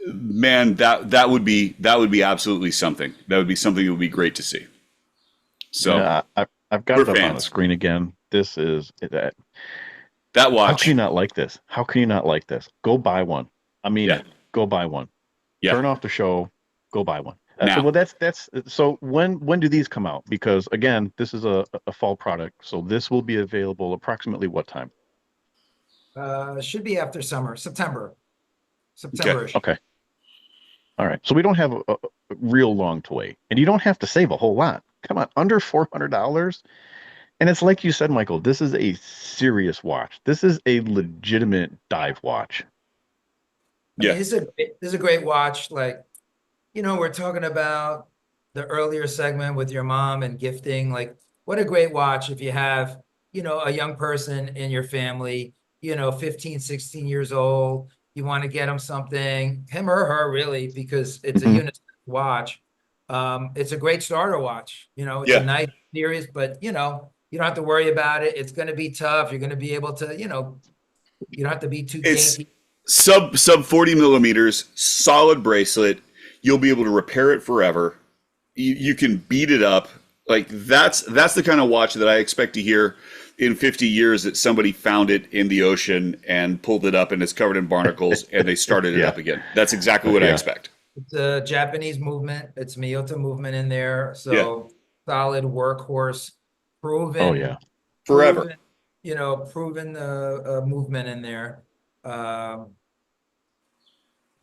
S3: man, that would be absolutely something. That would be something that would be great to see. So
S2: Yeah, I've got
S3: we're
S2: it up on the
S3: fans.
S2: screen again. This is that.
S3: That
S2: How
S3: watch.
S2: can you not like this? How can you not like this? Go buy one. I mean,
S3: Yeah.
S2: go buy one.
S3: Yeah.
S2: Turn off the show. Go buy one.
S3: Now.
S2: Well, that's so. When do these come out? Because again, this is a fall product, so this will be available approximately what time?
S4: Should be after summer, September. September.
S2: Okay. All right. So we don't have a real long to wait, and you don't have to save a whole lot. Come on, under $400. And it's like you said, Michael, this is a serious watch. This is a legitimate dive watch.
S4: I mean,
S3: Yeah.
S4: this is a great watch. Like, we're talking about the earlier segment with your mom and gifting. Like, what a great watch if you have, a young person in your family, 15, 16 years old. You want to get them something, him or her, really, because it's a unisex watch. It's a great starter watch. It's a nice series, but, you don't have to worry about it. It's going to be tough. You're going to be able to, you don't have to be too
S3: It's
S4: dainty.
S3: sub 40 millimeters, solid bracelet. You'll be able to repair it forever. You can beat it up. Like that's the kind of watch that I expect to hear in 50 years, that somebody found it in the ocean and pulled it up and it's covered in barnacles and they started it up again. That's exactly what I expect.
S4: It's a Japanese movement. It's Miyota movement in there. So solid workhorse, proven.
S2: Oh yeah.
S3: Forever.
S4: Proven movement in there.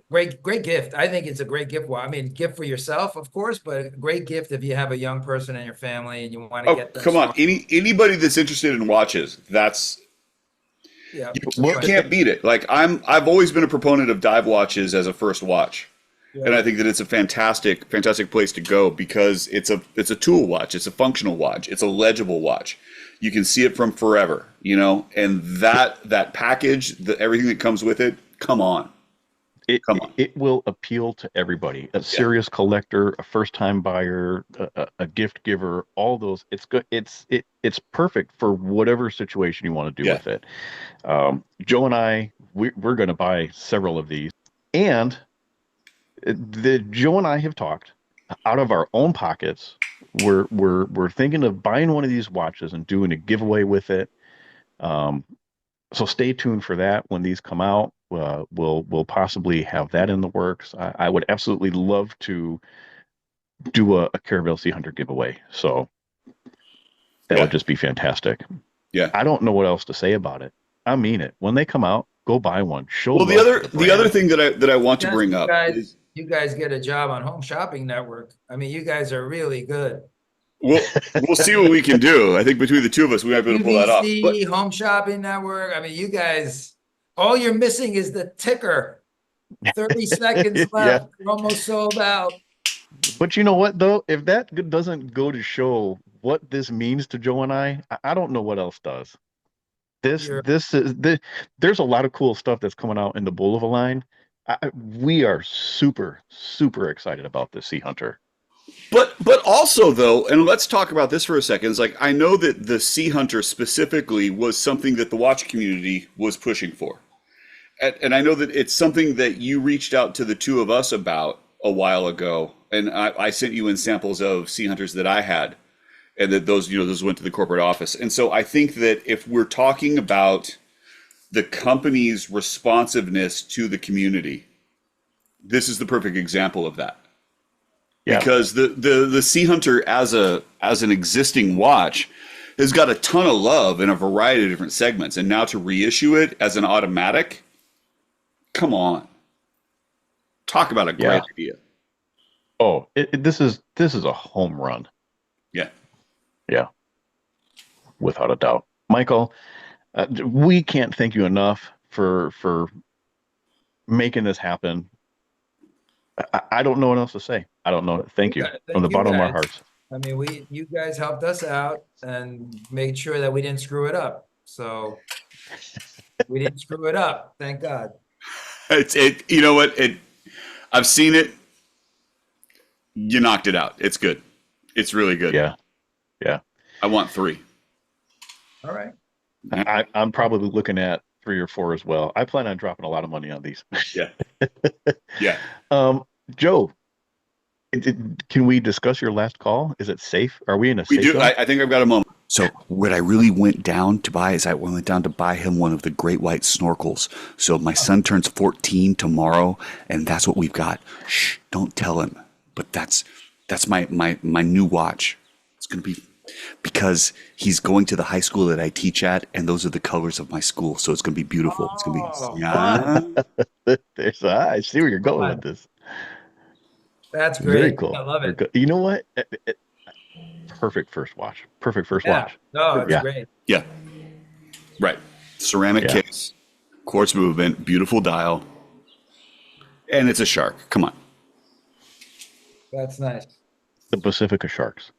S4: Great gift. I think it's a great gift. Well, I mean, gift for yourself, of course, but a great gift if you have a young person in your family and you want to get them.
S3: Come on. Anybody that's interested in watches, that's you can't beat it. Like I've always been a proponent of dive watches as a first watch. Yeah. And I think that it's a fantastic place to go, because it's a tool watch, it's a functional watch, it's a legible watch. You can see it from forever, and that package, everything that comes with it, come on.
S2: It will appeal to everybody, a serious collector, a first-time buyer, a gift giver, all those. It's good. It's perfect for whatever situation you want to do with it. Joe and I, we're going to buy several of these, and Joe and I have talked out of our own pockets. We're thinking of buying one of these watches and doing a giveaway with it. So stay tuned for that when these come out. We'll possibly have that in the works. I would absolutely love to do a Caravelle Sea Hunter giveaway. So that would just be fantastic. Yeah. I don't know what else to say about it. I mean it. When they come out, go buy one.
S3: Well, the other thing that I want to bring up is
S4: you guys get a job on Home Shopping Network. I mean, you guys are really good.
S3: We'll see what we can do. I think between the two of us, we might be able to pull that off.
S4: But Home Shopping Network. I mean, you guys, all you're missing is the ticker. 30 seconds left. We're almost sold out.
S2: But you know what, though? If that doesn't go to show what this means to Joe and I don't know what else does. There's a lot of cool stuff that's coming out in the Bulova line. We are super, super excited about this Sea Hunter.
S3: But also, though, and let's talk about this for a second. It's like, I know that the Sea Hunter specifically was something that the watch community was pushing for. And I know that it's something that you reached out to the two of us about a while ago. And I sent you in samples of Sea Hunters that I had. And that those went to the corporate office. And so I think that if we're talking about the company's responsiveness to the community, this is the perfect example of that. Yeah. Because the Sea Hunter as an existing watch has got a ton of love in a variety of different segments, and now to reissue it as an automatic, come on, talk about a great idea.
S2: Oh, this is a home run. Yeah, without a doubt, Michael. We can't thank you enough for making this happen. I don't know what else to say. I don't know. Thank you
S4: Thank
S2: from the
S4: you,
S2: bottom of our
S4: guys.
S2: hearts.
S4: I mean, you guys helped us out and made sure that we didn't screw it up. So we didn't screw it up. Thank God.
S3: You know what? I've seen it. You knocked it out. It's good. It's really good.
S2: Yeah. Yeah.
S3: I want 3.
S4: All right.
S2: I'm probably looking at 3 or 4 as well. I plan on dropping a lot of money on these.
S3: Yeah. Yeah.
S2: Joe, can we discuss your last call? Is it safe? Are we in a
S3: We
S2: safe
S3: do.
S2: zone?
S3: I think I've got a moment. So what I really went down to buy is I went down to buy him one of the great white snorkels. So my son turns 14 tomorrow, and that's what we've got. Shh, don't tell him. But that's my new watch. It's gonna be because he's going to the high school that I teach at, and those are the colors of my school. So it's gonna be beautiful. It's gonna be
S2: I see where you're going with this.
S4: That's great.
S2: Very cool.
S4: I love it.
S2: You know what? Perfect first watch. Perfect first
S4: Yeah.
S2: watch.
S4: No, it's
S2: Yeah.
S4: great.
S3: Yeah. Right. Ceramic
S2: Yeah.
S3: case, quartz movement, beautiful dial, and it's a shark. Come on.
S4: That's nice.
S2: The Pacifica Sharks.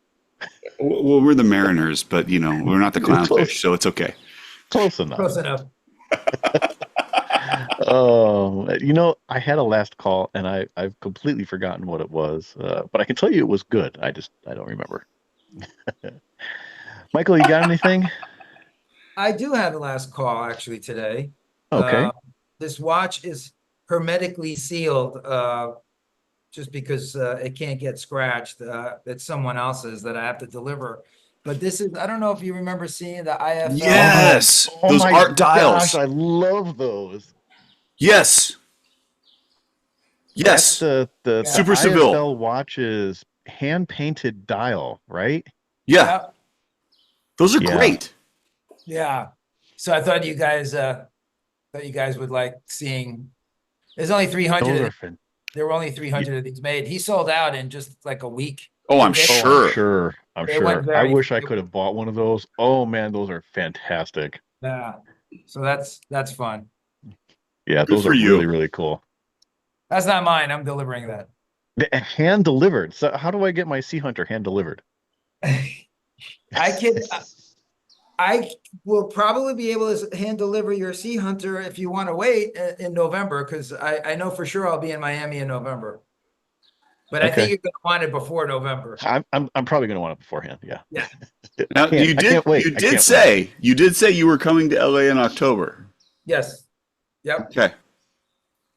S3: Well, we're the Mariners, but we're not the
S2: Close.
S3: clownfish, so it's okay.
S2: Close enough.
S4: Close enough.
S2: Oh, I had a last call and I've completely forgotten what it was, but I can tell you it was good. I don't remember. Michael, you got anything?
S4: I do have a last call actually today.
S2: Okay.
S4: This watch is hermetically sealed, just because it can't get scratched. It's someone else's that I have to deliver. But this is, I don't know if you remember seeing the IFL.
S3: Yes,
S2: Oh
S3: those
S2: my
S3: art dials.
S2: gosh, I love those.
S3: Yes. Yes.
S2: That's the
S3: Super
S2: IFL
S3: Seville.
S2: watches hand painted dial, right?
S3: Yeah.
S4: Yep.
S3: Those are
S2: Yeah.
S3: great.
S4: Yeah. So I thought you guys would like seeing. There's only 300.
S2: Those
S4: of
S2: are
S4: these. There were only 300 of these made. He sold out in just like a week.
S3: Oh, I'm
S4: Okay.
S3: sure.
S2: I'm
S4: They went
S2: sure. I
S4: very-
S2: wish I could have bought one of those. Oh man, those are fantastic.
S4: Yeah. So that's fun.
S2: Yeah,
S3: Good
S2: those
S3: for
S2: are
S3: you.
S2: really, really cool.
S4: That's not mine. I'm delivering that.
S2: Hand delivered. So how do I get my Sea Hunter hand delivered?
S4: I will probably be able to hand deliver your Sea Hunter if you want to wait in November, because I know for sure I'll be in Miami in November. But I
S2: Okay.
S4: think you're going to want it before November.
S2: I'm probably going to want it beforehand. Yeah.
S4: Yeah.
S3: Now
S2: I can't wait.
S3: You
S2: I can't
S3: did say you were coming to LA in October.
S4: Yes. Yep.
S3: Okay.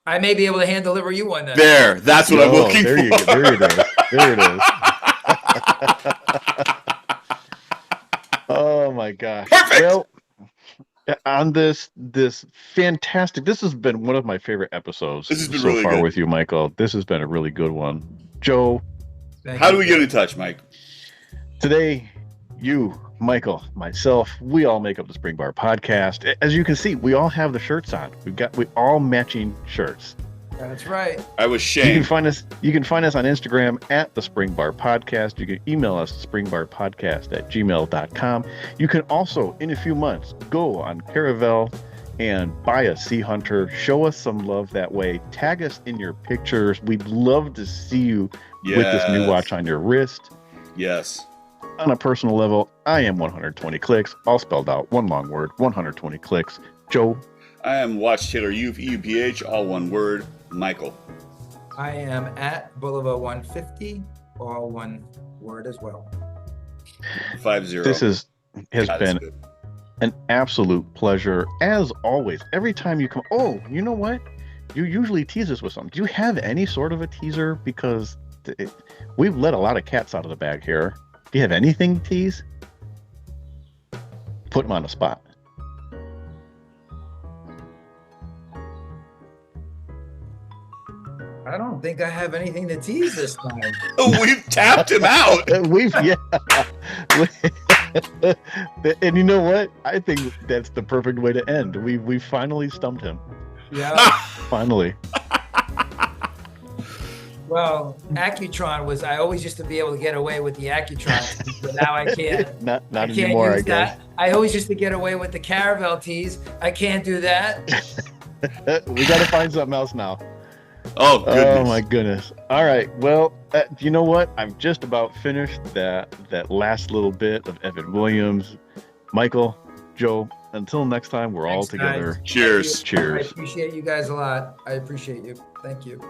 S4: I may be able to hand deliver you one then.
S3: There. That's what I'm
S2: Oh,
S3: looking
S2: there
S3: for.
S2: you go. There it is. There it is. Oh my gosh.
S3: Perfect.
S2: Well, on this fantastic, this has been one of my favorite episodes
S3: This has been
S2: so
S3: really
S2: far
S3: good.
S2: with you, Michael. This has been a really good one. Joe,
S4: Thank
S3: How
S4: you.
S3: do we get in touch, Mike?
S2: today, you, Michael, myself, we all make up the Spring Bar podcast. As you can see, we all have the shirts on. We all matching shirts.
S4: That's right.
S3: I was
S2: You can
S3: shamed.
S2: find us on Instagram at the Spring Bar Podcast. You can email us springbarpodcast@gmail.com. You can also, in a few months, go on Caravelle and buy a Sea Hunter. Show us some love that way. Tag us in your pictures. We'd love to see you with this new
S3: Yes.
S2: watch on your wrist.
S3: Yes.
S2: On a personal level, I am 120 clicks, all spelled out, one long word, 120 clicks. Joe,
S3: I am Watch Taylor UPH, all one word. Michael.
S4: I am at Boulevard 150, all one word as well.
S3: 50.
S2: this has
S3: God,
S2: been
S3: it's good.
S2: an absolute pleasure, as always. Every time you come, oh, you know what? You usually tease us with something. Do you have any sort of a teaser? Because we've let a lot of cats out of the bag here. Do you have anything to tease? Put them on the spot.
S4: I don't think I have anything to tease this time.
S3: Oh, we've tapped him out.
S2: And you know what? I think that's the perfect way to end. We finally stumped him.
S4: Yeah.
S2: Finally.
S4: Well, Accutron was, I always used to be able to get away with the Accutron, but now I can't.
S2: Not
S4: I can't
S2: anymore,
S4: use
S2: I guess.
S4: that. I always used to get away with the Caravelle tees. I can't do that.
S2: We got to find something else now.
S3: Oh, goodness.
S2: Oh my goodness. All right. Well, you know what? I'm just about finished that last little bit of Evan Williams. Michael, Joe, until next time, we're all
S4: Thanks, guys.
S2: together.
S3: Cheers.
S4: I
S2: Cheers.
S4: appreciate you guys a lot. I appreciate you. Thank you.